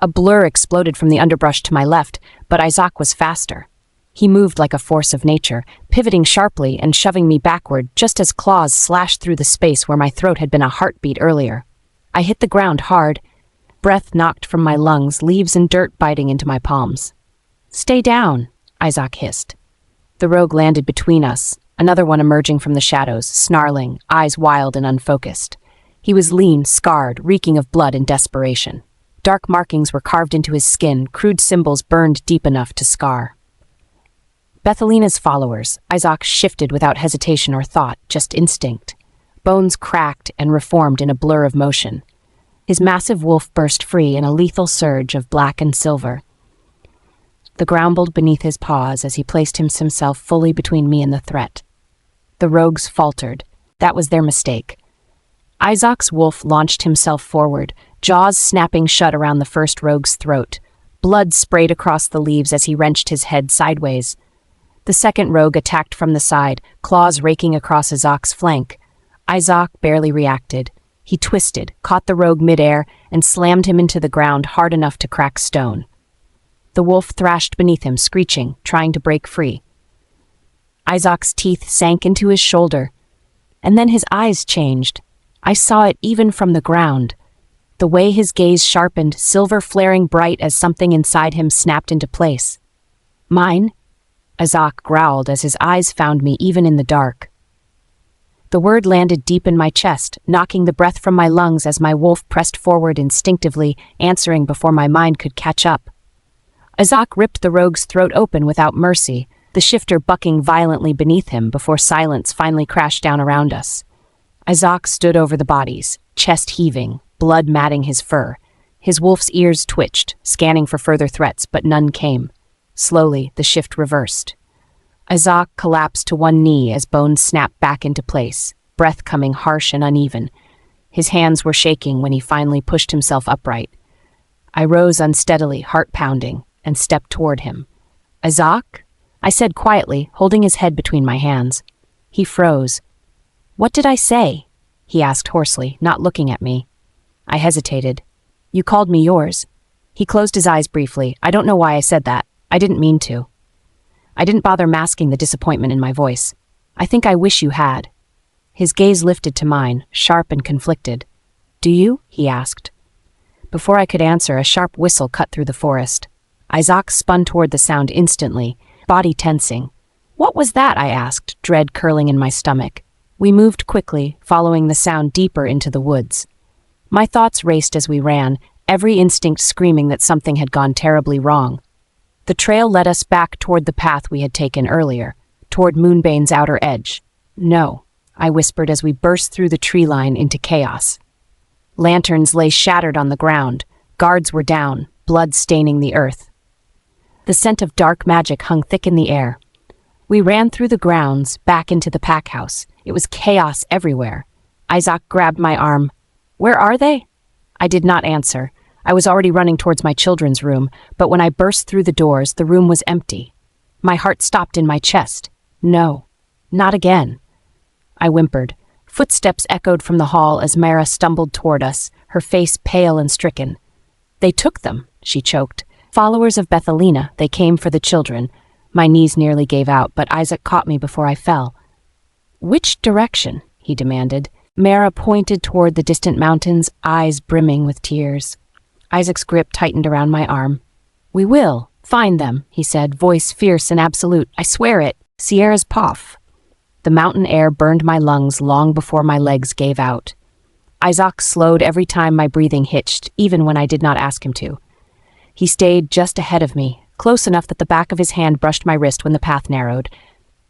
A blur exploded from the underbrush to my left, but Isaak was faster. He moved like a force of nature, pivoting sharply and shoving me backward just as claws slashed through the space where my throat had been a heartbeat earlier. I hit the ground hard, breath knocked from my lungs, leaves and dirt biting into my palms. "Stay down," Isaak hissed. The rogue landed between us, another one emerging from the shadows, snarling, eyes wild and unfocused. He was lean, scarred, reeking of blood and desperation. Dark markings were carved into his skin, crude symbols burned deep enough to scar. Bethelina's followers. Isaak shifted without hesitation or thought, just instinct. Bones cracked and reformed in a blur of motion. His massive wolf burst free in a lethal surge of black and silver. The ground rumbled beneath his paws as he placed himself fully between me and the threat. The rogues faltered. That was their mistake. Isaac's wolf launched himself forward, jaws snapping shut around the first rogue's throat. Blood sprayed across the leaves as he wrenched his head sideways. The second rogue attacked from the side, claws raking across Isaac's flank. Isaak barely reacted. He twisted, caught the rogue midair, and slammed him into the ground hard enough to crack stone. The wolf thrashed beneath him, screeching, trying to break free. Isaac's teeth sank into his shoulder, and then his eyes changed. I saw it even from the ground. The way his gaze sharpened, silver flaring bright as something inside him snapped into place. Mine? Isaak growled as his eyes found me even in the dark. The word landed deep in my chest, knocking the breath from my lungs as my wolf pressed forward instinctively, answering before my mind could catch up. Isaak ripped the rogue's throat open without mercy, the shifter bucking violently beneath him before silence finally crashed down around us. Isaak stood over the bodies, chest heaving, blood matting his fur. His wolf's ears twitched, scanning for further threats, but none came. Slowly, the shift reversed. Isaak collapsed to one knee as bones snapped back into place, breath coming harsh and uneven. His hands were shaking when he finally pushed himself upright. I rose unsteadily, heart pounding, and stepped toward him. "Isaak?" I said quietly, holding his head between my hands. He froze. "What did I say?" he asked hoarsely, not looking at me. I hesitated. "You called me yours." He closed his eyes briefly. I don't know why I said that. I didn't mean to. I didn't bother masking the disappointment in my voice. "I think I wish you had." His gaze lifted to mine, sharp and conflicted. "Do you?" he asked. Before I could answer, a sharp whistle cut through the forest. Isaak spun toward the sound instantly, body tensing. "What was that?" I asked, dread curling in my stomach. We moved quickly, following the sound deeper into the woods. My thoughts raced as we ran, every instinct screaming that something had gone terribly wrong. The trail led us back toward the path we had taken earlier, toward Moonbane's outer edge. "No," I whispered as we burst through the tree line into chaos. Lanterns lay shattered on the ground. Guards were down, blood staining the earth. The scent of dark magic hung thick in the air. We ran through the grounds, back into the pack house. It was chaos everywhere. Isaak grabbed my arm. "Where are they?" I did not answer. I was already running towards my children's room, but when I burst through the doors, the room was empty. My heart stopped in my chest. No, not again. I whimpered. Footsteps echoed from the hall as Mara stumbled toward us, her face pale and stricken. "They took them," she choked. "Followers of Bethelina, they came for the children." My knees nearly gave out, but Isaak caught me before I fell. "Which direction?" he demanded. Mara pointed toward the distant mountains, eyes brimming with tears. Isaac's grip tightened around my arm. "We will find them," he said, voice fierce and absolute. "I swear it. Sierra's Poff." The mountain air burned my lungs long before my legs gave out. Isaak slowed every time my breathing hitched, even when I did not ask him to. He stayed just ahead of me, close enough that the back of his hand brushed my wrist when the path narrowed.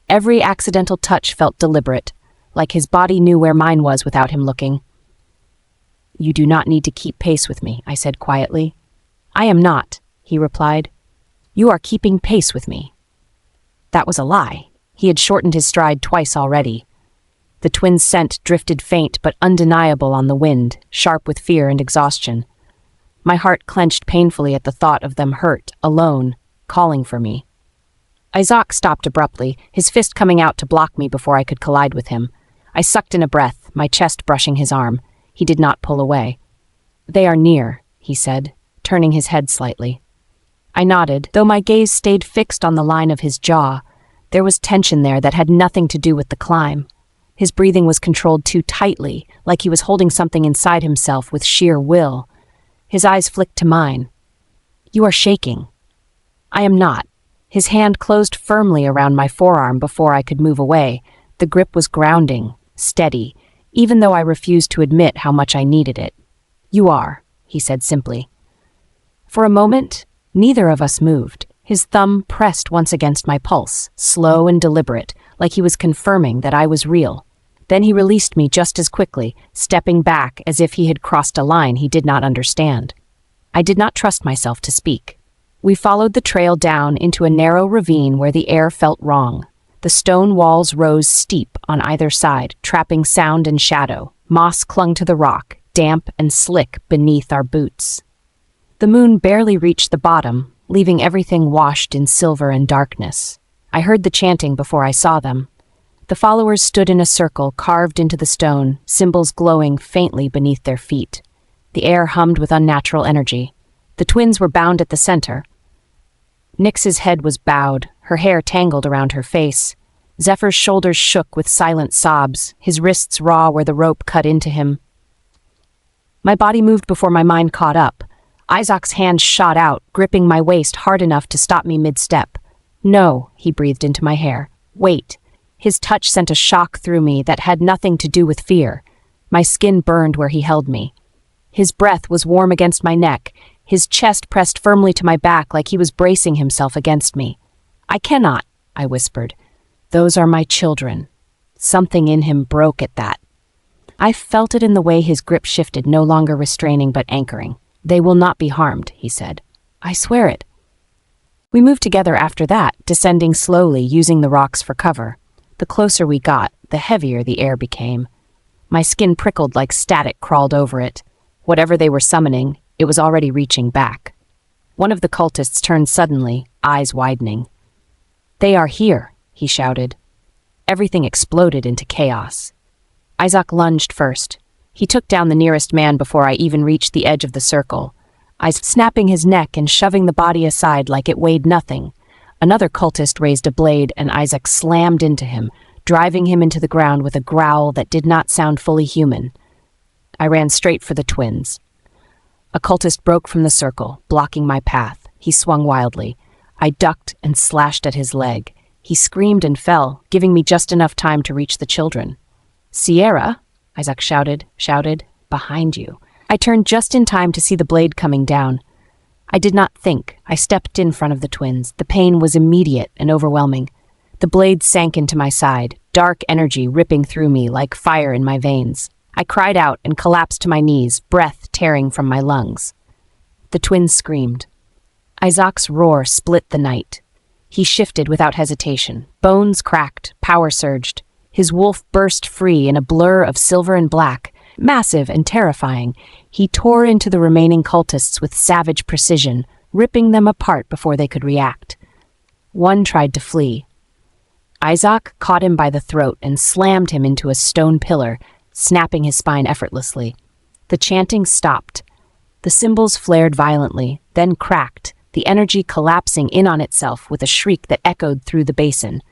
Every accidental touch felt deliberate, like his body knew where mine was without him looking. "You do not need to keep pace with me," I said quietly. "I am not," he replied. "You are keeping pace with me." That was a lie. He had shortened his stride twice already. The twins' scent drifted faint but undeniable on the wind, sharp with fear and exhaustion. My heart clenched painfully at the thought of them hurt, alone, calling for me. Isaak stopped abruptly, his fist coming out to block me before I could collide with him. I sucked in a breath, my chest brushing his arm. He did not pull away. "They are near," he said, turning his head slightly. I nodded, though my gaze stayed fixed on the line of his jaw. There was tension there that had nothing to do with the climb. His breathing was controlled too tightly, like he was holding something inside himself with sheer will. His eyes flicked to mine. "You are shaking." "I am not." His hand closed firmly around my forearm before I could move away. The grip was grounding, steady, even though I refused to admit how much I needed it. "You are," he said simply. For a moment, neither of us moved. His thumb pressed once against my pulse, slow and deliberate, like he was confirming that I was real. Then he released me just as quickly, stepping back as if he had crossed a line he did not understand. I did not trust myself to speak. We followed the trail down into a narrow ravine where the air felt wrong. The stone walls rose steep on either side, trapping sound and shadow. Moss clung to the rock, damp and slick beneath our boots. The moon barely reached the bottom, leaving everything washed in silver and darkness. I heard the chanting before I saw them. The followers stood in a circle carved into the stone, symbols glowing faintly beneath their feet. The air hummed with unnatural energy. The twins were bound at the center. Nyx's head was bowed, her hair tangled around her face. Zephyr's shoulders shook with silent sobs, his wrists raw where the rope cut into him. My body moved before my mind caught up. Isaac's hand shot out, gripping my waist hard enough to stop me mid-step. "No," he breathed into my hair. "Wait." His touch sent a shock through me that had nothing to do with fear. My skin burned where he held me. His breath was warm against my neck, his chest pressed firmly to my back like he was bracing himself against me. "I cannot," I whispered. "Those are my children." Something in him broke at that. I felt it in the way his grip shifted, no longer restraining but anchoring. "They will not be harmed," he said. "I swear it." We moved together after that, descending slowly, using the rocks for cover. The closer we got, the heavier the air became. My skin prickled like static crawled over it. Whatever they were summoning, it was already reaching back. One of the cultists turned suddenly, eyes widening. "They are here," he shouted. Everything exploded into chaos. Isaak lunged first. He took down the nearest man before I even reached the edge of the circle. I snapping his neck and shoving the body aside like it weighed nothing. Another cultist raised a blade and Isaak slammed into him, driving him into the ground with a growl that did not sound fully human. I ran straight for the twins. A cultist broke from the circle, blocking my path. He swung wildly. I ducked and slashed at his leg. He screamed and fell, giving me just enough time to reach the children. "Sierra," Isaak shouted, "behind you." I turned just in time to see the blade coming down. I did not think. I stepped in front of the twins. The pain was immediate and overwhelming. The blade sank into my side, dark energy ripping through me like fire in my veins. I cried out and collapsed to my knees, breath tearing from my lungs. The twins screamed. Isaac's roar split the night. He shifted without hesitation. Bones cracked, power surged. His wolf burst free in a blur of silver and black, massive and terrifying. He tore into the remaining cultists with savage precision, ripping them apart before they could react. One tried to flee. Isaak caught him by the throat and slammed him into a stone pillar, snapping his spine effortlessly. The chanting stopped. The cymbals flared violently, then cracked, the energy collapsing in on itself with a shriek that echoed through the basin.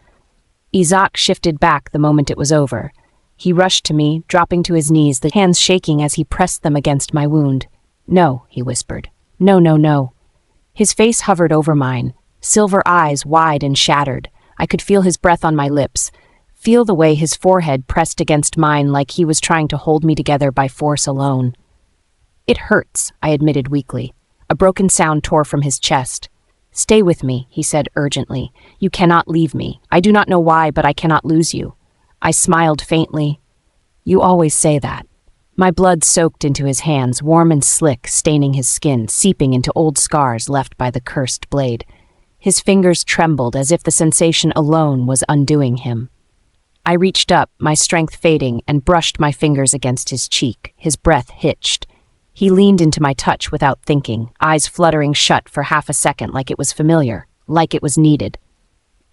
Isaak shifted back the moment it was over. He rushed to me, dropping to his knees, the hands shaking as he pressed them against my wound. "No," he whispered. "No, no, no." His face hovered over mine, silver eyes wide and shattered. I could feel his breath on my lips, feel the way his forehead pressed against mine like he was trying to hold me together by force alone. "It hurts," I admitted weakly. A broken sound tore from his chest. "Stay with me," he said urgently. "You cannot leave me. I do not know why, but I cannot lose you." I smiled faintly. "You always say that." My blood soaked into his hands, warm and slick, staining his skin, seeping into old scars left by the cursed blade. His fingers trembled as if the sensation alone was undoing him. I reached up, my strength fading, and brushed my fingers against his cheek. His breath hitched. He leaned into my touch without thinking, eyes fluttering shut for half a second like it was familiar, like it was needed.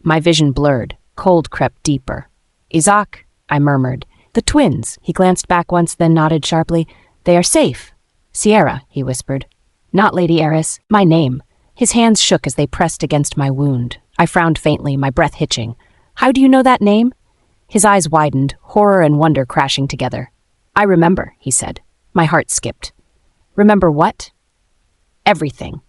My vision blurred. Cold crept deeper. "Isaak," I murmured. "The twins." He glanced back once, then nodded sharply. "They are safe." "Sierra," he whispered. "Not Lady Eris. My name." His hands shook as they pressed against my wound. I frowned faintly, my breath hitching. "How do you know that name?" His eyes widened, horror and wonder crashing together. "I remember," he said. My heart skipped. "Remember what?" "Everything."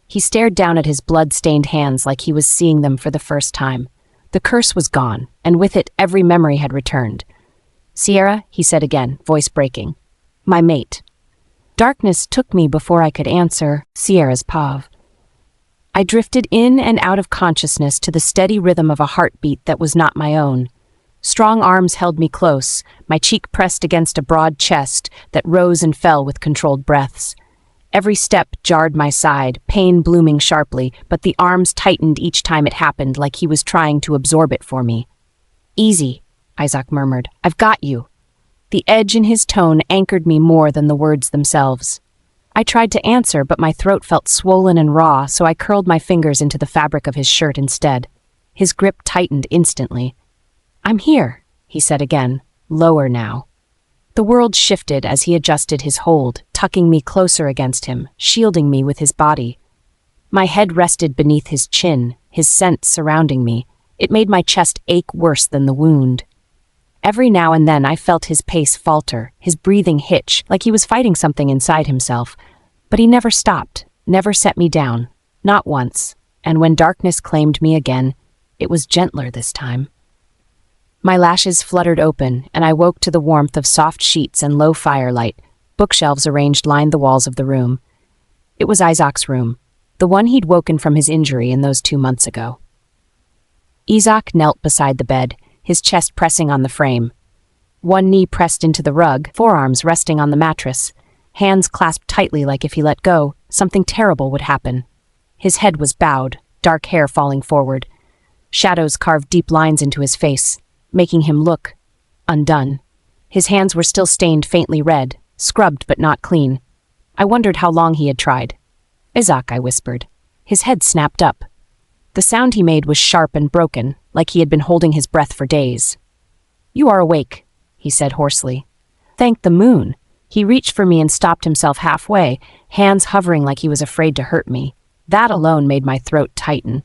He stared down at his blood-stained hands like he was seeing them for the first time. The curse was gone, and with it every memory had returned. "Sierra," he said again, voice breaking. "My mate." Darkness took me before I could answer. Sierra's Pav. I drifted in and out of consciousness to the steady rhythm of a heartbeat that was not my own. Strong arms held me close, my cheek pressed against a broad chest that rose and fell with controlled breaths. Every step jarred my side, pain blooming sharply, but the arms tightened each time it happened, like he was trying to absorb it for me. "Easy," Isaak murmured. "I've got you." The edge in his tone anchored me more than the words themselves. I tried to answer, but my throat felt swollen and raw, so I curled my fingers into the fabric of his shirt instead. His grip tightened instantly. "I'm here," he said again, lower now. The world shifted as he adjusted his hold, tucking me closer against him, shielding me with his body. My head rested beneath his chin, his scent surrounding me. It made my chest ache worse than the wound. Every now and then I felt his pace falter, his breathing hitch, like he was fighting something inside himself. But he never stopped, never set me down, not once, and when darkness claimed me again, it was gentler this time. My lashes fluttered open, and I woke to the warmth of soft sheets and low firelight. Bookshelves arranged lined the walls of the room. It was Isaac's room, the one he'd woken from his injury in those 2 months ago. Isaak knelt beside the bed, his chest pressing on the frame. One knee pressed into the rug, forearms resting on the mattress, hands clasped tightly like if he let go, something terrible would happen. His head was bowed, dark hair falling forward. Shadows carved deep lines into his face, making him look undone. His hands were still stained faintly red, scrubbed but not clean. I wondered how long he had tried. "Isaak," I whispered. His head snapped up. The sound he made was sharp and broken, like he had been holding his breath for days. "You are awake," he said hoarsely. "Thank the moon." He reached for me and stopped himself halfway, hands hovering like he was afraid to hurt me. That alone made my throat tighten.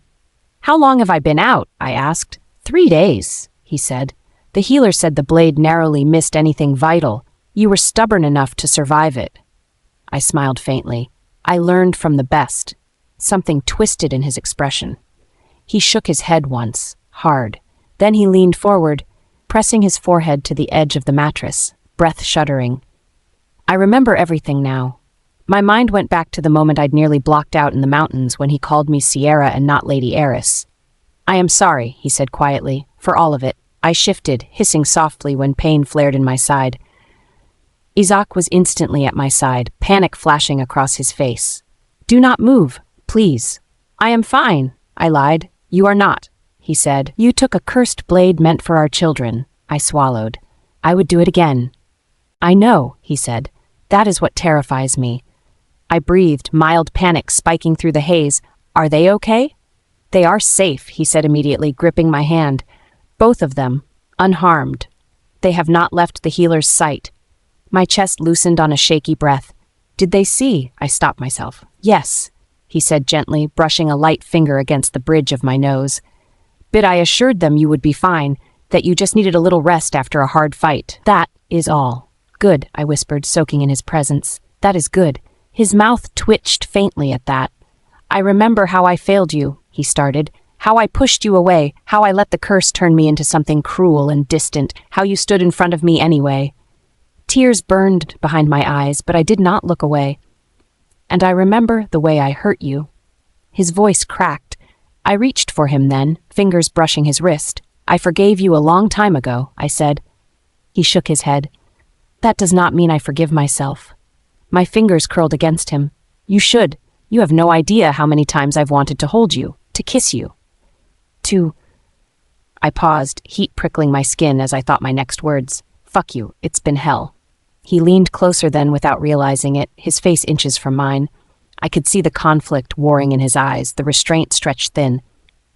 "How long have I been out?" I asked. 3 days, he said. "The healer said the blade narrowly missed anything vital. You were stubborn enough to survive it." I smiled faintly. I learned from the best. Something twisted in his expression. He shook his head once, hard. Then he leaned forward, pressing his forehead to the edge of the mattress, breath shuddering. I remember everything now. My mind went back to the moment I'd nearly blocked out in the mountains when he called me Sierra and not Lady Heiress. "I am sorry," he said quietly, "for all of it." I shifted, hissing softly when pain flared in my side. Isaak was instantly at my side, panic flashing across his face. "Do not move, please." "I am fine," I lied. "You are not," he said. "You took a cursed blade meant for our children." I swallowed. "I would do it again." "I know," he said. "That is what terrifies me." I breathed, mild panic spiking through the haze. "Are they okay?" "They are safe," he said immediately, gripping my hand. "Both of them, unharmed. They have not left the healer's sight." My chest loosened on a shaky breath. "Did they see?" I stopped myself. "Yes," he said gently, brushing a light finger against the bridge of my nose. "But I assured them you would be fine, that you just needed a little rest after a hard fight. That is all." "Good," I whispered, soaking in his presence. "That is good." His mouth twitched faintly at that. "I remember how I failed you," he started. "How I pushed you away, how I let the curse turn me into something cruel and distant, how you stood in front of me anyway." Tears burned behind my eyes, but I did not look away. "And I remember the way I hurt you." His voice cracked. I reached for him then, fingers brushing his wrist. "I forgave you a long time ago," I said. He shook his head. "That does not mean I forgive myself." My fingers curled against him. "You should. You have no idea how many times I've wanted to hold you, to kiss you. To..." I paused, heat prickling my skin as I thought my next words. "Fuck you, it's been hell." He leaned closer then without realizing it, his face inches from mine. I could see the conflict warring in his eyes, the restraint stretched thin.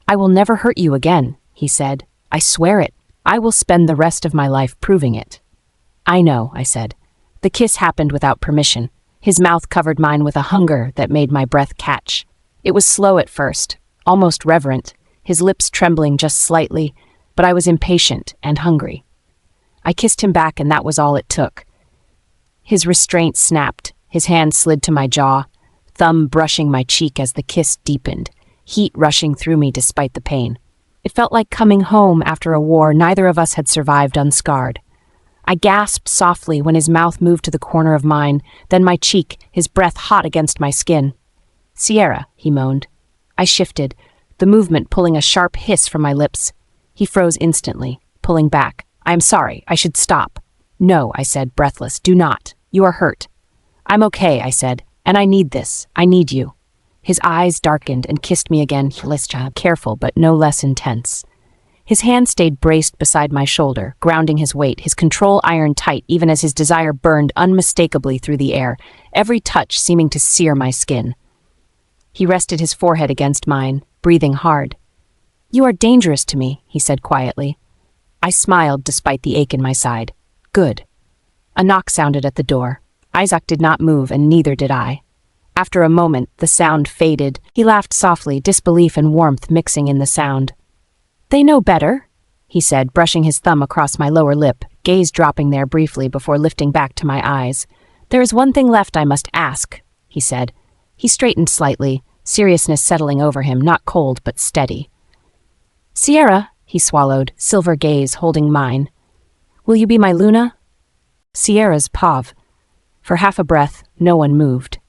"I will never hurt you again," he said. "I swear it. I will spend the rest of my life proving it." "I know," I said. The kiss happened without permission. His mouth covered mine with a hunger that made my breath catch. It was slow at first, almost reverent, his lips trembling just slightly, but I was impatient and hungry. I kissed him back, and that was all it took. His restraint snapped, his hand slid to my jaw, thumb brushing my cheek as the kiss deepened, heat rushing through me despite the pain. It felt like coming home after a war neither of us had survived unscarred. I gasped softly when his mouth moved to the corner of mine, then my cheek, his breath hot against my skin. "Sierra," he moaned. I shifted, the movement pulling a sharp hiss from my lips. He froze instantly, pulling back. "I am sorry, I should stop." "No," I said, breathless, "do not. You are hurt." "I'm okay," I said, "and I need this. I need you." His eyes darkened and kissed me again, careful but no less intense. His hand stayed braced beside my shoulder, grounding his weight, his control iron tight even as his desire burned unmistakably through the air, every touch seeming to sear my skin. He rested his forehead against mine, breathing hard. "You are dangerous to me," he said quietly. I smiled despite the ache in my side. "Good." A knock sounded at the door. Isaak did not move, and neither did I. After a moment, the sound faded. He laughed softly, disbelief and warmth mixing in the sound. "They know better," he said, brushing his thumb across my lower lip, gaze dropping there briefly before lifting back to my eyes. "There is one thing left I must ask," he said. He straightened slightly, seriousness settling over him, not cold but steady. "Sierra," he swallowed, silver gaze holding mine. "Will you be my Luna?" Sierra's Pav. For half a breath, no one moved.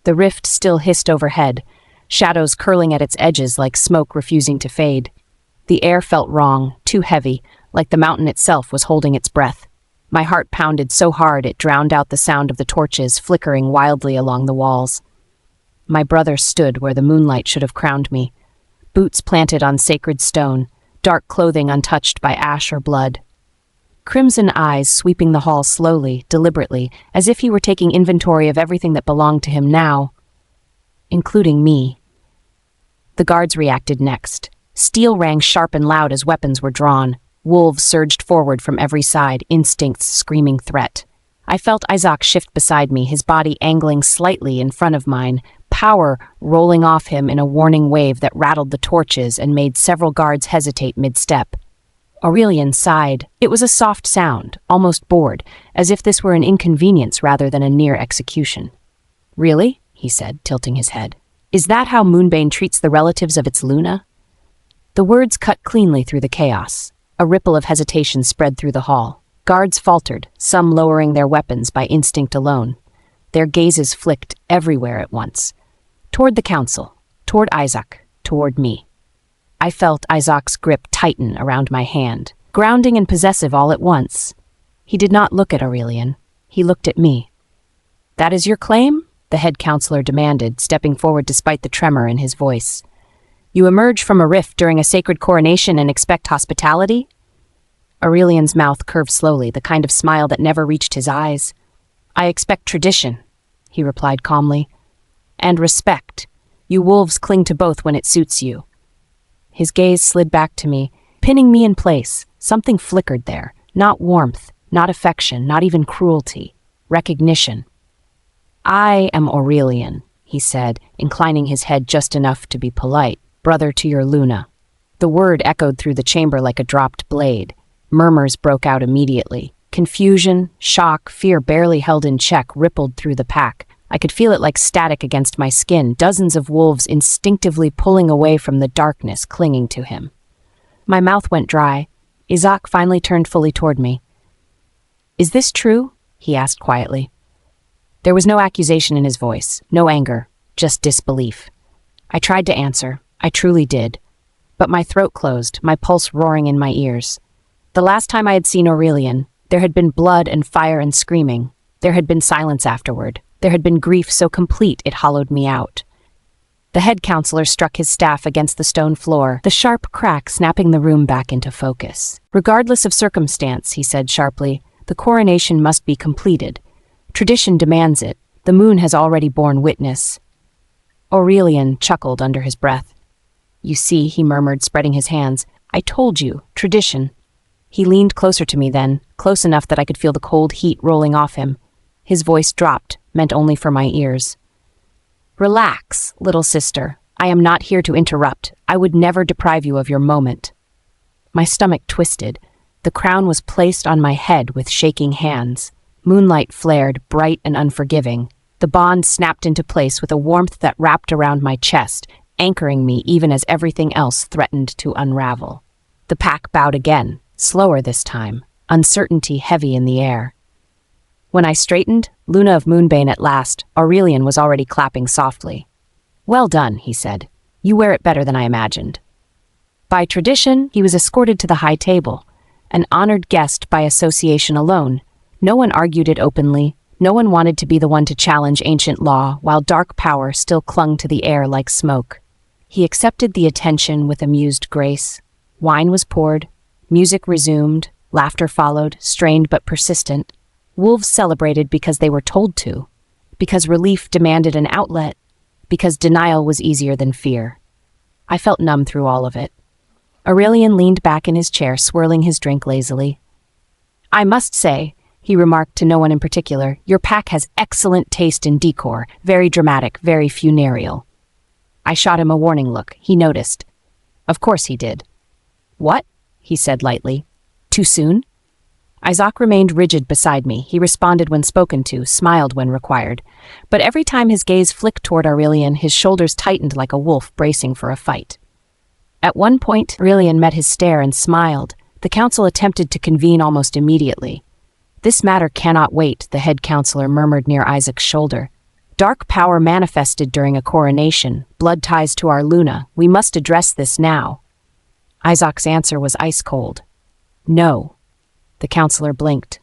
The rift still hissed overhead, shadows curling at its edges like smoke refusing to fade. The air felt wrong, too heavy, like the mountain itself was holding its breath. My heart pounded so hard it drowned out the sound of the torches flickering wildly along the walls. My brother stood where the moonlight should have crowned me, boots planted on sacred stone, dark clothing untouched by ash or blood. Crimson eyes sweeping the hall slowly, deliberately, as if he were taking inventory of everything that belonged to him now, including me. The guards reacted next. Steel rang sharp and loud as weapons were drawn. Wolves surged forward from every side, instincts screaming threat. I felt Isaak shift beside me, his body angling slightly in front of mine, power rolling off him in a warning wave that rattled the torches and made several guards hesitate mid-step. Aurelian sighed. It was a soft sound, almost bored, as if this were an inconvenience rather than a near execution. "Really?" he said, tilting his head. "Is that how Moonbane treats the relatives of its Luna?" The words cut cleanly through the chaos. A ripple of hesitation spread through the hall. Guards faltered, some lowering their weapons by instinct alone. Their gazes flicked everywhere at once. Toward the council, toward Isaak, toward me. I felt Isaac's grip tighten around my hand, grounding and possessive all at once. He did not look at Aurelian. He looked at me. "That is your claim?" the head counselor demanded, stepping forward despite the tremor in his voice. "You emerge from a rift during a sacred coronation and expect hospitality?" Aurelian's mouth curved slowly, the kind of smile that never reached his eyes. "I expect tradition," he replied calmly. "And respect. You wolves cling to both when it suits you." His gaze slid back to me, pinning me in place. Something flickered there. Not warmth, not affection, not even cruelty. Recognition. "I am Aurelian," he said, inclining his head just enough to be polite. "Brother to your Luna." The word echoed through the chamber like a dropped blade. Murmurs broke out immediately. Confusion, shock, fear barely held in check rippled through the pack. I could feel it like static against my skin, dozens of wolves instinctively pulling away from the darkness clinging to him. My mouth went dry. Isaak finally turned fully toward me. "Is this true?" he asked quietly. There was no accusation in his voice, no anger, just disbelief. I tried to answer. I truly did. But my throat closed, my pulse roaring in my ears. The last time I had seen Aurelian, there had been blood and fire and screaming. There had been silence afterward. There had been grief so complete it hollowed me out. The head counselor struck his staff against the stone floor, the sharp crack snapping the room back into focus. "Regardless of circumstance," he said sharply, "the coronation must be completed. Tradition demands it. The moon has already borne witness." Aurelian chuckled under his breath. "You see," he murmured, spreading his hands, "I told you, tradition." He leaned closer to me then, close enough that I could feel the cold heat rolling off him. His voice dropped, meant only for my ears. "Relax, little sister. I am not here to interrupt. I would never deprive you of your moment." My stomach twisted. The crown was placed on my head with shaking hands. Moonlight flared, bright and unforgiving. The bond snapped into place with a warmth that wrapped around my chest, anchoring me even as everything else threatened to unravel. The pack bowed again, slower this time, uncertainty heavy in the air. When I straightened, Luna of Moonbane at last, Aurelian was already clapping softly. "Well done," he said. You wear it better than I imagined." By tradition, he was escorted to the high table, an honored guest by association alone. No one argued it openly. No one wanted to be the one to challenge ancient law, while dark power still clung to the air like smoke. He accepted the attention with amused grace. Wine was poured, music resumed, laughter followed, strained but persistent. Wolves celebrated because they were told to, because relief demanded an outlet, because denial was easier than fear. I felt numb through all of it. Aurelian leaned back in his chair, swirling his drink lazily. "I must say," he remarked to no one in particular, "your pack has excellent taste in decor, very dramatic, very funereal." I shot him a warning look. He noticed. Of course he did. "What?" he said lightly. "Too soon?" Isaak remained rigid beside me. He responded when spoken to, smiled when required. But every time his gaze flicked toward Aurelian, his shoulders tightened like a wolf bracing for a fight. At one point, Aurelian met his stare and smiled. The council attempted to convene almost immediately. "This matter cannot wait," the head counselor murmured near Isaac's shoulder. "Dark power manifested during a coronation, blood ties to our Luna. We must address this now." Isaac's answer was ice cold. "No." The counselor blinked.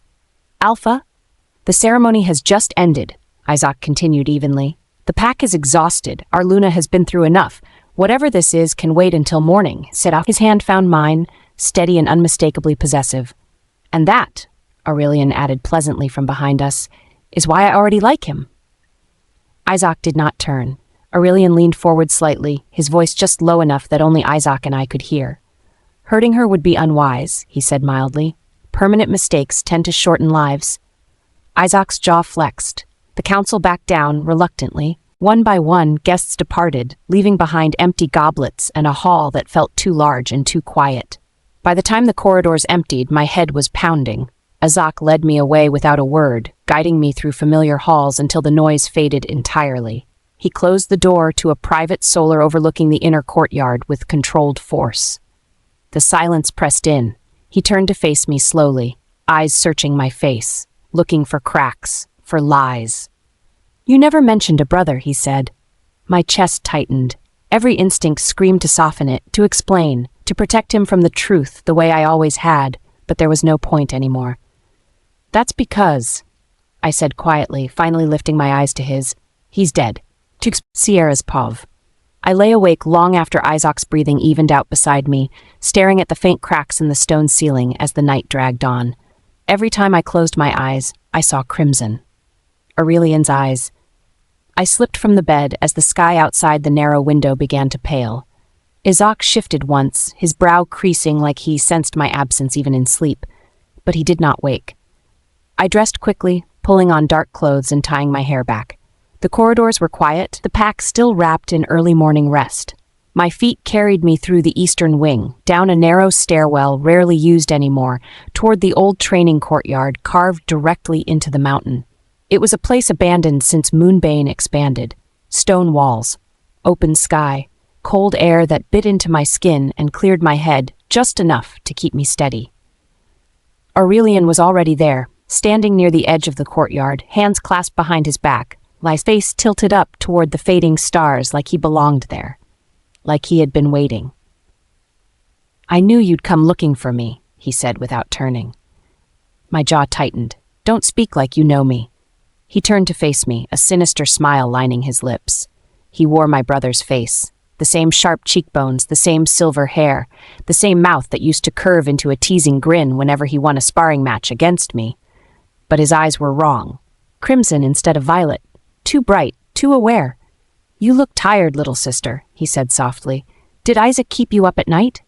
"Alpha, the ceremony has just ended," Isaak continued evenly. "The pack is exhausted. Our Luna has been through enough. Whatever this is can wait until morning," said Alpha. His hand found mine, steady and unmistakably possessive. "And that," Aurelian added pleasantly from behind us, "is why I already like him." Isaak did not turn. Aurelian leaned forward slightly, his voice just low enough that only Isaak and I could hear. "Hurting her would be unwise," he said mildly. "Permanent mistakes tend to shorten lives." Isaac's jaw flexed. The council backed down, reluctantly. One by one, guests departed, leaving behind empty goblets and a hall that felt too large and too quiet. By the time the corridors emptied, my head was pounding. Isaak led me away without a word, guiding me through familiar halls until the noise faded entirely. He closed the door to a private solar overlooking the inner courtyard with controlled force. The silence pressed in. He turned to face me slowly, eyes searching my face, looking for cracks, for lies. "You never mentioned a brother," he said. My chest tightened. Every instinct screamed to soften it, to explain, to protect him from the truth the way I always had, but there was no point anymore. "That's because," I said quietly, finally lifting my eyes to his, "he's dead. To Sierra's Pov." I lay awake long after Isaac's breathing evened out beside me, staring at the faint cracks in the stone ceiling as the night dragged on. Every time I closed my eyes, I saw crimson. Aurelian's eyes. I slipped from the bed as the sky outside the narrow window began to pale. Isaak shifted once, his brow creasing like he sensed my absence even in sleep, but he did not wake. I dressed quickly, pulling on dark clothes and tying my hair back. The corridors were quiet, the pack still wrapped in early morning rest. My feet carried me through the eastern wing, down a narrow stairwell rarely used anymore, toward the old training courtyard carved directly into the mountain. It was a place abandoned since Moonbane expanded. Stone walls, open sky, cold air that bit into my skin and cleared my head just enough to keep me steady. Aurelian was already there, standing near the edge of the courtyard, hands clasped behind his back, his face tilted up toward the fading stars like he belonged there, like he had been waiting. "I knew you'd come looking for me," he said without turning. My jaw tightened. "Don't speak like you know me." He turned to face me, a sinister smile lining his lips. He wore my brother's face, the same sharp cheekbones, the same silver hair, the same mouth that used to curve into a teasing grin whenever he won a sparring match against me. But his eyes were wrong. Crimson instead of violet. Too bright, too aware. "You look tired, little sister," he said softly. "Did Isaac keep you up at night?"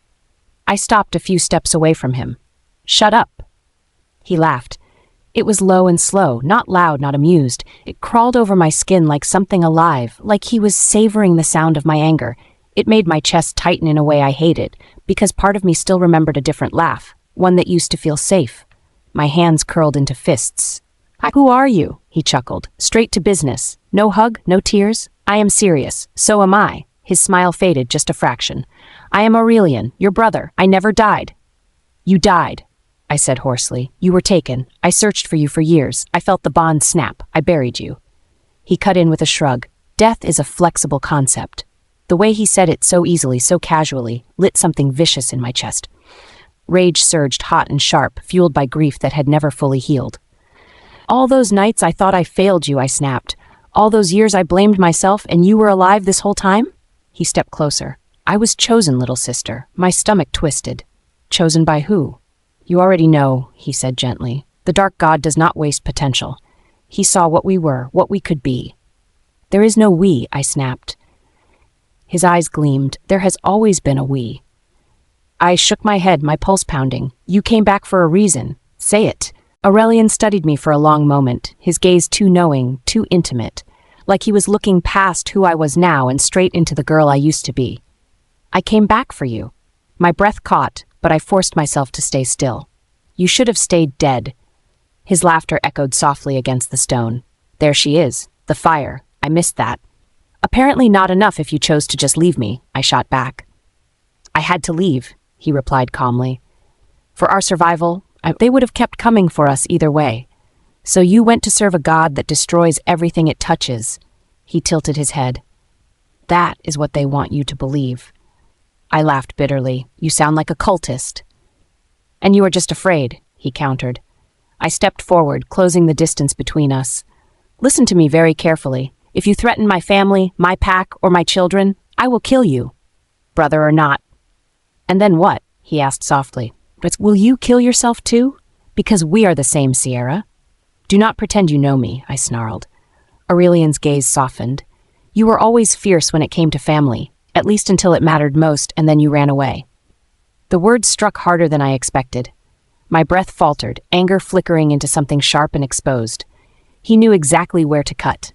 I stopped a few steps away from him. "Shut up." He laughed. It was low and slow, not loud, not amused. It crawled over my skin like something alive, like he was savoring the sound of my anger. It made my chest tighten in a way I hated, because part of me still remembered a different laugh, one that used to feel safe. My hands curled into fists. "Who are you?" he chuckled. "Straight to business. No hug, no tears. I am serious. So am I." His smile faded just a fraction. "I am Aurelian, your brother. I never died." "You died," I said hoarsely. "You were taken. I searched for you for years. I felt the bond snap. I buried you." He cut in with a shrug. "Death is a flexible concept. The way he said it so easily, so casually, lit something vicious in my chest. Rage surged hot and sharp, fueled by grief that had never fully healed. All those nights I thought I failed you, I snapped. All those years I blamed myself, and you were alive this whole time? He stepped closer. I was chosen, little sister. My stomach twisted. Chosen by who? You already know, he said gently. The dark god does not waste potential. He saw what we were, what we could be. There is no we, I snapped. His eyes gleamed. There has always been a we. I shook my head, my pulse pounding. You came back for a reason. Say it. Aurelian studied me for a long moment, his gaze too knowing, too intimate, like he was looking past who I was now and straight into the girl I used to be. I came back for you. My breath caught, but I forced myself to stay still. You should have stayed dead. His laughter echoed softly against the stone. There she is, the fire. I missed that. Apparently not enough if you chose to just leave me, I shot back. I had to leave, he replied calmly. For our survival, they would have kept coming for us either way. So you went to serve a god that destroys everything it touches. He tilted his head. That is what they want you to believe. I laughed bitterly. You sound like a cultist. And you are just afraid, he countered. I stepped forward, closing the distance between us. Listen to me very carefully. If you threaten my family, my pack, or my children, I will kill you, brother or not. And then what? He asked softly. But will you kill yourself too? Because we are the same, Sierra. Do not pretend you know me, I snarled. Aurelian's gaze softened. You were always fierce when it came to family, at least until it mattered most, and then you ran away. The words struck harder than I expected. My breath faltered, anger flickering into something sharp and exposed. He knew exactly where to cut.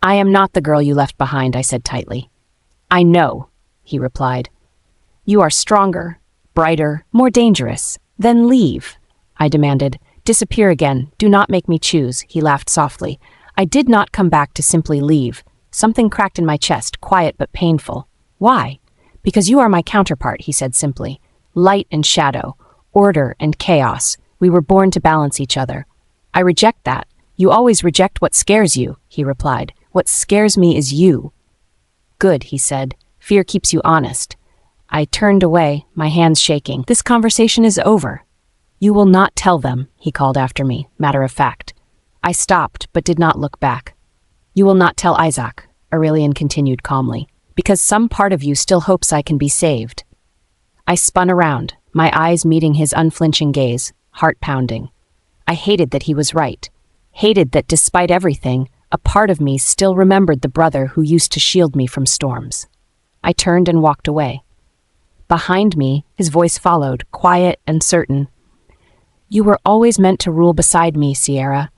I am not the girl you left behind, I said tightly. I know, he replied. You are stronger, brighter, more dangerous. Then leave, I demanded. Disappear again. Do not make me choose, he laughed softly. I did not come back to simply leave. Something cracked in my chest, quiet but painful. Why? Because you are my counterpart, he said simply. Light and shadow, order and chaos. We were born to balance each other. I reject that. You always reject what scares you, he replied. What scares me is you. Good, he said. Fear keeps you honest. I turned away, my hands shaking. This conversation is over. You will not tell them, he called after me, matter of fact. I stopped, but did not look back. You will not tell Isaak, Aurelian continued calmly, because some part of you still hopes I can be saved. I spun around, my eyes meeting his unflinching gaze, heart pounding. I hated that he was right. Hated that despite everything, a part of me still remembered the brother who used to shield me from storms. I turned and walked away. Behind me, his voice followed, quiet and certain. You were always meant to rule beside me, Sierra.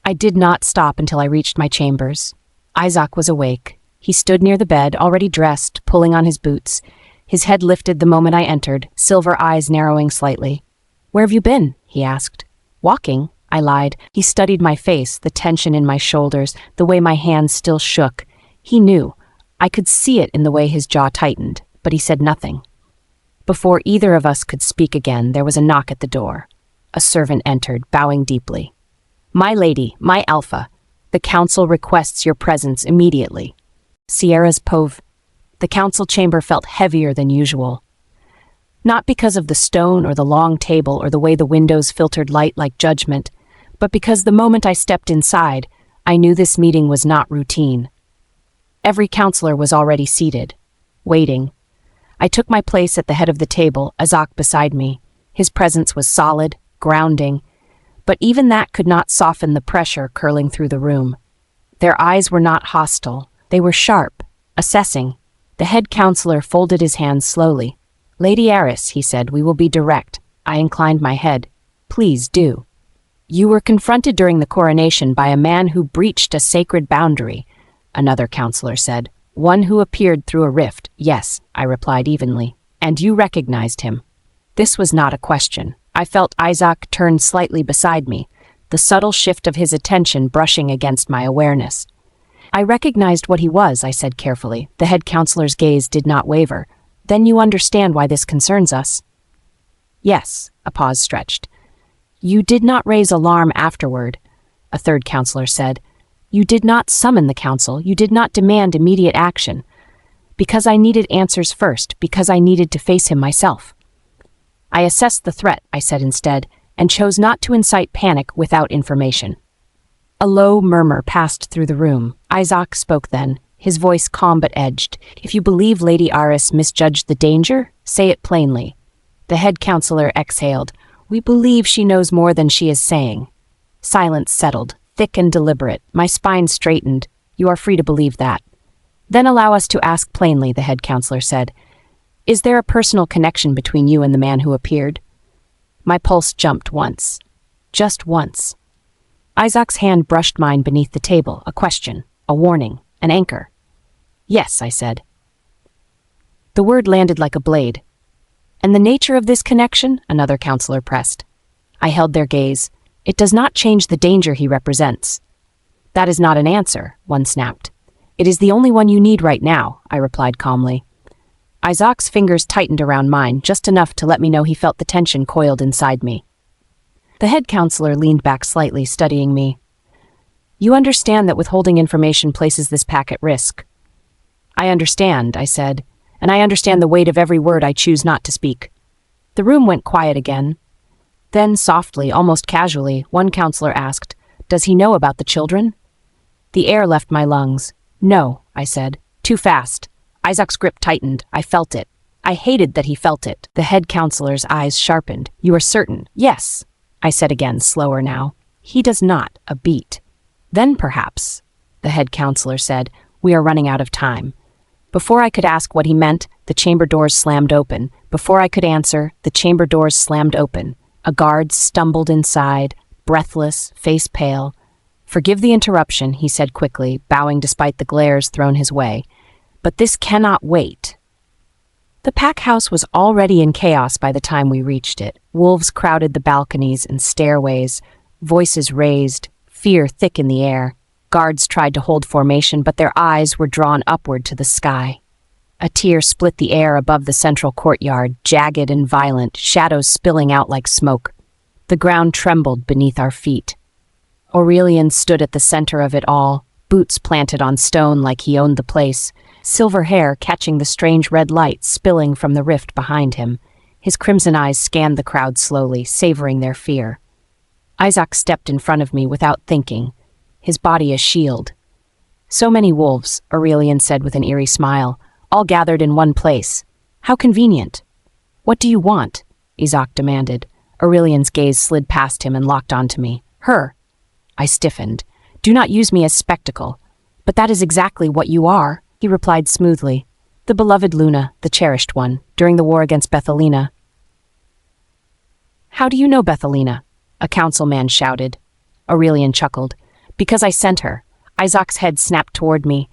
I did not stop until I reached my chambers. Isaak was awake. He stood near the bed, already dressed, pulling on his boots. His head lifted the moment I entered, silver eyes narrowing slightly. Where have you been? He asked. Walking, I lied. He studied my face, the tension in my shoulders, the way my hands still shook. He knew. I could see it in the way his jaw tightened, but he said nothing. Before either of us could speak again, there was a knock at the door. A servant entered, bowing deeply. My lady, my Alpha, the council requests your presence immediately. Sierra's pove. The council chamber felt heavier than usual. Not because of the stone or the long table or the way the windows filtered light like judgment, but because the moment I stepped inside, I knew this meeting was not routine. Every counselor was already seated, waiting. I took my place at the head of the table, Isaak beside me. His presence was solid, grounding, but even that could not soften the pressure curling through the room. Their eyes were not hostile. They were sharp, assessing. The head counselor folded his hands slowly. Lady Eris, he said, we will be direct. I inclined my head. Please do. You were confronted during the coronation by a man who breached a sacred boundary, another counselor said. One who appeared through a rift. Yes, I replied evenly. And you recognized him. This was not a question. I felt Isaak turn slightly beside me, the subtle shift of his attention brushing against my awareness. I recognized what he was, I said carefully. The head counselor's gaze did not waver. Then you understand why this concerns us. Yes, a pause stretched. You did not raise alarm afterward, a third counselor said. You did not summon the council. You did not demand immediate action. Because I needed answers first, because I needed to face him myself. I assessed the threat, I said instead, and chose not to incite panic without information. A low murmur passed through the room. Isaak spoke then, his voice calm but edged. If you believe Lady Aris misjudged the danger, say it plainly. The head counselor exhaled. We believe she knows more than she is saying. Silence settled, thick and deliberate. My spine straightened. You are free to believe that. Then allow us to ask plainly, the head counselor said. Is there a personal connection between you and the man who appeared? My pulse jumped once. Just once. Isaac's hand brushed mine beneath the table, a question, a warning, an anchor. Yes, I said. The word landed like a blade. And the nature of this connection? Another counselor pressed. I held their gaze. It does not change the danger he represents. That is not an answer, one snapped. It is the only one you need right now, I replied calmly. Isaac's fingers tightened around mine, just enough to let me know he felt the tension coiled inside me. The head counselor leaned back slightly, studying me. You understand that withholding information places this pack at risk. I understand, I said, and I understand the weight of every word I choose not to speak. The room went quiet again. Then, softly, almost casually, one counselor asked, Does he know about the children? The air left my lungs. No, I said. Too fast. Isaac's grip tightened. I felt it. I hated that he felt it. The head counselor's eyes sharpened. You are certain? Yes, I said again, slower now. He does not. A beat. Then perhaps, the head counselor said, we are running out of time. Before I could ask what he meant, the chamber doors slammed open. Before I could answer, the chamber doors slammed open. A guard stumbled inside, breathless, face pale. Forgive the interruption, he said quickly, bowing despite the glares thrown his way. But this cannot wait. The pack house was already in chaos by the time we reached it. Wolves crowded the balconies and stairways, voices raised, fear thick in the air. Guards tried to hold formation, but their eyes were drawn upward to the sky. A tear split the air above the central courtyard, jagged and violent, shadows spilling out like smoke. The ground trembled beneath our feet. Aurelian stood at the center of it all, boots planted on stone like he owned the place, silver hair catching the strange red light spilling from the rift behind him. His crimson eyes scanned the crowd slowly, savoring their fear. Isaak stepped in front of me without thinking, his body a shield. So many wolves, Aurelian said with an eerie smile, all gathered in one place. How convenient. What do you want? Isaak demanded. Aurelian's gaze slid past him and locked onto me. Her. I stiffened. Do not use me as spectacle. But that is exactly what you are, he replied smoothly. The beloved Luna, the cherished one, during the war against Bethelina. How do you know Bethelina? A councilman shouted. Aurelian chuckled. Because I sent her. Isaac's head snapped toward me.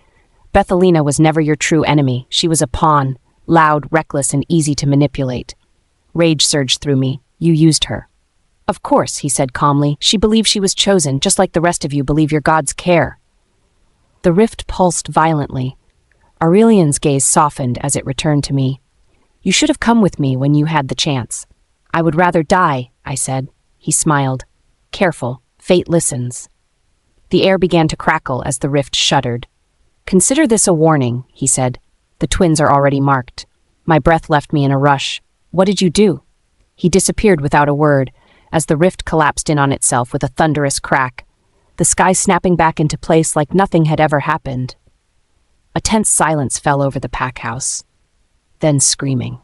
Bethelina was never your true enemy. She was a pawn, loud, reckless, and easy to manipulate. Rage surged through me. You used her. Of course, he said calmly. She believed she was chosen, just like the rest of you believe your gods care. The rift pulsed violently. Aurelian's gaze softened as it returned to me. You should have come with me when you had the chance. I would rather die, I said. He smiled. Careful, fate listens. The air began to crackle as the rift shuddered. Consider this a warning, he said. The twins are already marked. My breath left me in a rush. What did you do? He disappeared without a word, as the rift collapsed in on itself with a thunderous crack, the sky snapping back into place like nothing had ever happened. A tense silence fell over the pack house. Then screaming.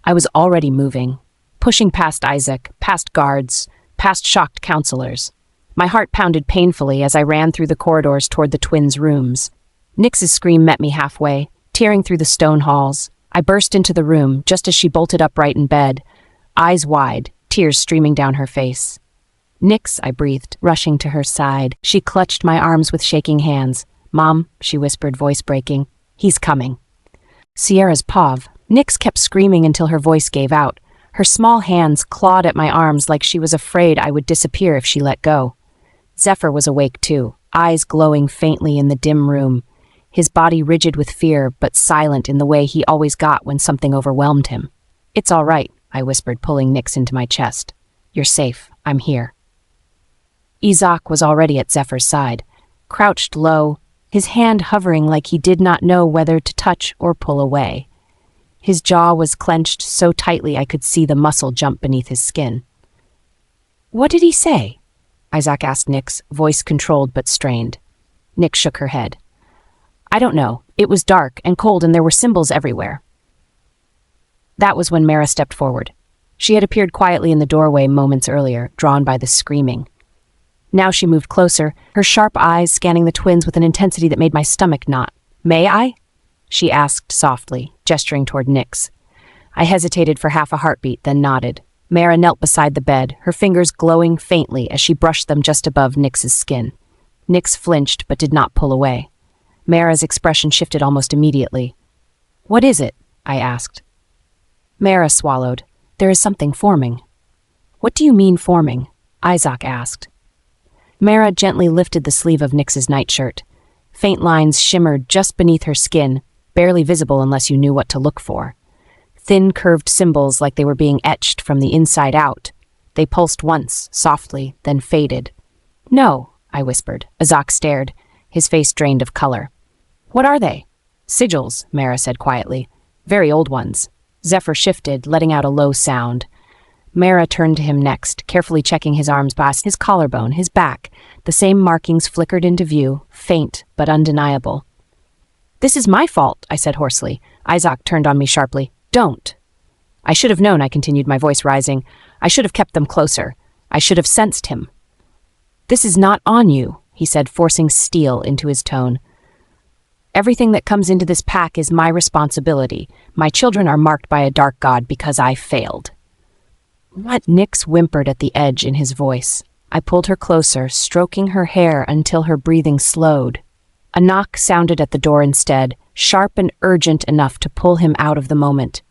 I was already moving, pushing past Isaak, past guards, past shocked counselors. My heart pounded painfully as I ran through the corridors toward the twins' rooms. Nyx's scream met me halfway, tearing through the stone halls. I burst into the room just as she bolted upright in bed, eyes wide, tears streaming down her face. Nyx, I breathed, rushing to her side. She clutched my arms with shaking hands. Mom, she whispered, voice breaking. He's coming. Sierra's Pav. Nyx kept screaming until her voice gave out. Her small hands clawed at my arms like she was afraid I would disappear if she let go. Zephyr was awake too, eyes glowing faintly in the dim room, his body rigid with fear but silent in the way he always got when something overwhelmed him. It's all right, I whispered, pulling Nyx into my chest. You're safe. I'm here. Isaak was already at Zephyr's side, crouched low, his hand hovering like he did not know whether to touch or pull away. His jaw was clenched so tightly I could see the muscle jump beneath his skin. "What did he say?" Isaak asked Nyx, voice controlled but strained. Nyx shook her head. "I don't know. It was dark and cold and there were symbols everywhere." That was when Mara stepped forward. She had appeared quietly in the doorway moments earlier, drawn by the screaming. Now she moved closer, her sharp eyes scanning the twins with an intensity that made my stomach knot. "May I?" she asked softly, gesturing toward Nyx. I hesitated for half a heartbeat, then nodded. Mara knelt beside the bed, her fingers glowing faintly as she brushed them just above Nyx's skin. Nyx flinched but did not pull away. Mara's expression shifted almost immediately. "What is it?" I asked. Mara swallowed. "There is something forming." "What do you mean forming?" Isaak asked. Mara gently lifted the sleeve of Nyx's nightshirt. Faint lines shimmered just beneath her skin, barely visible unless you knew what to look for. Thin, curved symbols like they were being etched from the inside out. They pulsed once, softly, then faded. "No," I whispered. Isaak stared, his face drained of color. "What are they?" "Sigils," Mara said quietly. "Very old ones." Zephyr shifted, letting out a low sound. Mara turned to him next, carefully checking his arms past his collarbone, his back. The same markings flickered into view, faint but undeniable. "This is my fault," I said hoarsely. Isaak turned on me sharply. "Don't." "I should have known," I continued, my voice rising. "I should have kept them closer. I should have sensed him." "This is not on you," he said, forcing steel into his tone. "Everything that comes into this pack is my responsibility. My children are marked by a dark god because I failed." "What?" Nyx whimpered at the edge in his voice. I pulled her closer, stroking her hair until her breathing slowed. A knock sounded at the door instead, sharp and urgent enough to pull him out of the moment.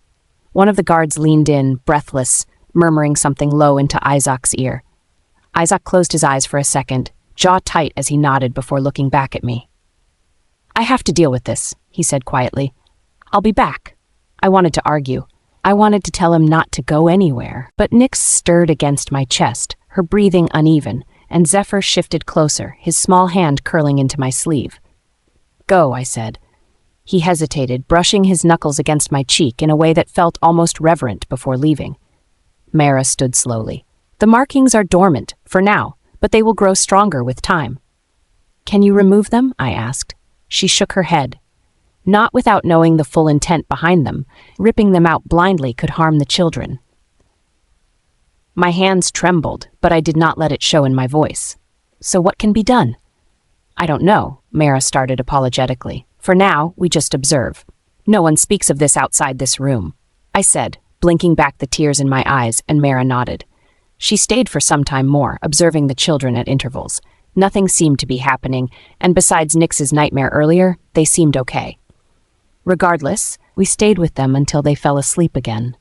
One of the guards leaned in, breathless, murmuring something low into Isaac's ear. Isaak closed his eyes for a second, jaw tight as he nodded before looking back at me. "I have to deal with this," he said quietly. "I'll be back." I wanted to argue. I wanted to tell him not to go anywhere, but Nyx stirred against my chest, her breathing uneven, and Zephyr shifted closer, his small hand curling into my sleeve. "Go," I said. He hesitated, brushing his knuckles against my cheek in a way that felt almost reverent before leaving. Mara stood slowly. "The markings are dormant, for now, but they will grow stronger with time." "Can you remove them?" I asked. She shook her head. "Not without knowing the full intent behind them. Ripping them out blindly could harm the children." My hands trembled, but I did not let it show in my voice. "So what can be done?" "I don't know," Mara started apologetically. "For now, we just observe. No one speaks of this outside this room," I said, blinking back the tears in my eyes, and Mara nodded. She stayed for some time more, observing the children at intervals. Nothing seemed to be happening, and besides Nyx's nightmare earlier, they seemed okay. Regardless, we stayed with them until they fell asleep again.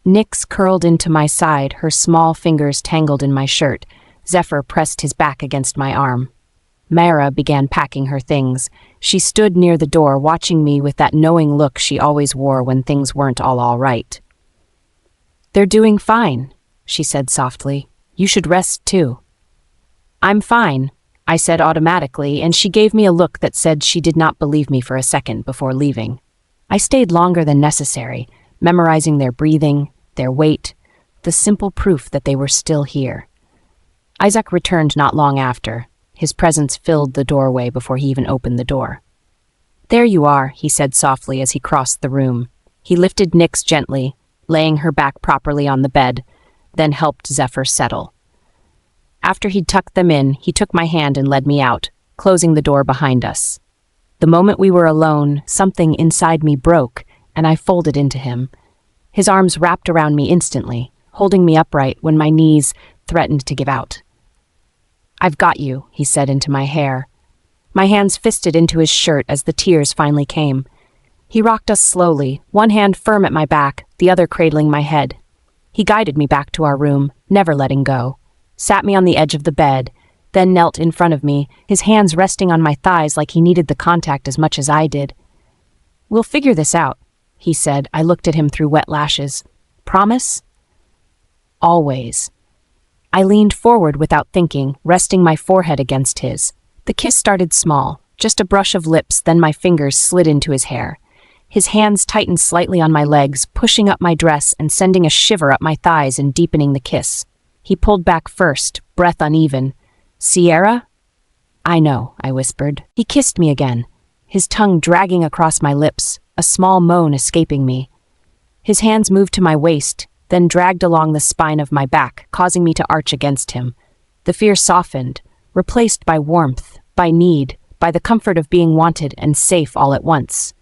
Nyx curled into my side, her small fingers tangled in my shirt. Zephyr pressed his back against my arm. Mara began packing her things. She stood near the door, watching me with that knowing look she always wore when things weren't all right. "They're doing fine," she said softly. "You should rest too." "I'm fine," I said automatically, and she gave me a look that said she did not believe me for a second before leaving. I stayed longer than necessary, memorizing their breathing, their weight, the simple proof that they were still here. Isaak returned not long after. His presence filled the doorway before he even opened the door. "There you are," he said softly as he crossed the room. He lifted Nyx gently, laying her back properly on the bed, then helped Zephyr settle. After he'd tucked them in, he took my hand and led me out, closing the door behind us. The moment we were alone, something inside me broke, and I folded into him. His arms wrapped around me instantly, holding me upright when my knees threatened to give out. "I've got you," he said into my hair. My hands fisted into his shirt as the tears finally came. He rocked us slowly, one hand firm at my back, the other cradling my head. He guided me back to our room, never letting go, sat me on the edge of the bed, then knelt in front of me, his hands resting on my thighs like he needed the contact as much as I did. "We'll figure this out," he said. I looked at him through wet lashes. "Promise?" "Always." I leaned forward without thinking, resting my forehead against his. The kiss started small, Just a brush of lips, then my fingers slid into his hair. His hands tightened slightly on my legs, pushing up my dress and sending a shiver up my thighs and deepening the kiss. He pulled back first, breath uneven. "Sierra?" "I know," I whispered. He kissed me again, his tongue dragging across my lips, a small moan escaping me. His hands moved to my waist, then dragged along the spine of my back, causing me to arch against him. The fear softened, replaced by warmth, by need, by the comfort of being wanted and safe all at once.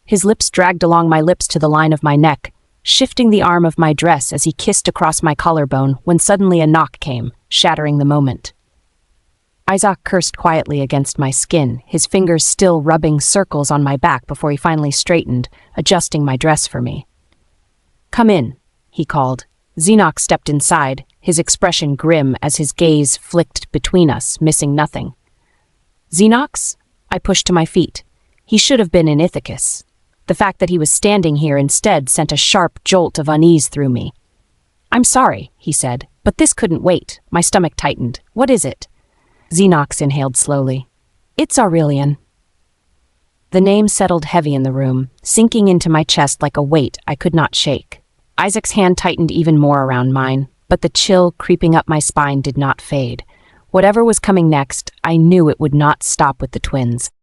His lips dragged along my lips to the line of my neck, shifting the arm of my dress as he kissed across my collarbone when suddenly a knock came, shattering the moment. Isaak cursed quietly against my skin, his fingers still rubbing circles on my back before he finally straightened, adjusting my dress for me. "Come in," he called. Xenox stepped inside, his expression grim as his gaze flicked between us, missing nothing. "Xenox?" I pushed to my feet. He should have been in Ithacus. The fact that he was standing here instead sent a sharp jolt of unease through me. "I'm sorry," he said, "but this couldn't wait." My stomach tightened. "What is it?" Xenox inhaled slowly. "It's Aurelian." The name settled heavy in the room, sinking into my chest like a weight I could not shake. Isaac's hand tightened even more around mine, but the chill creeping up my spine did not fade. Whatever was coming next, I knew it would not stop with the twins.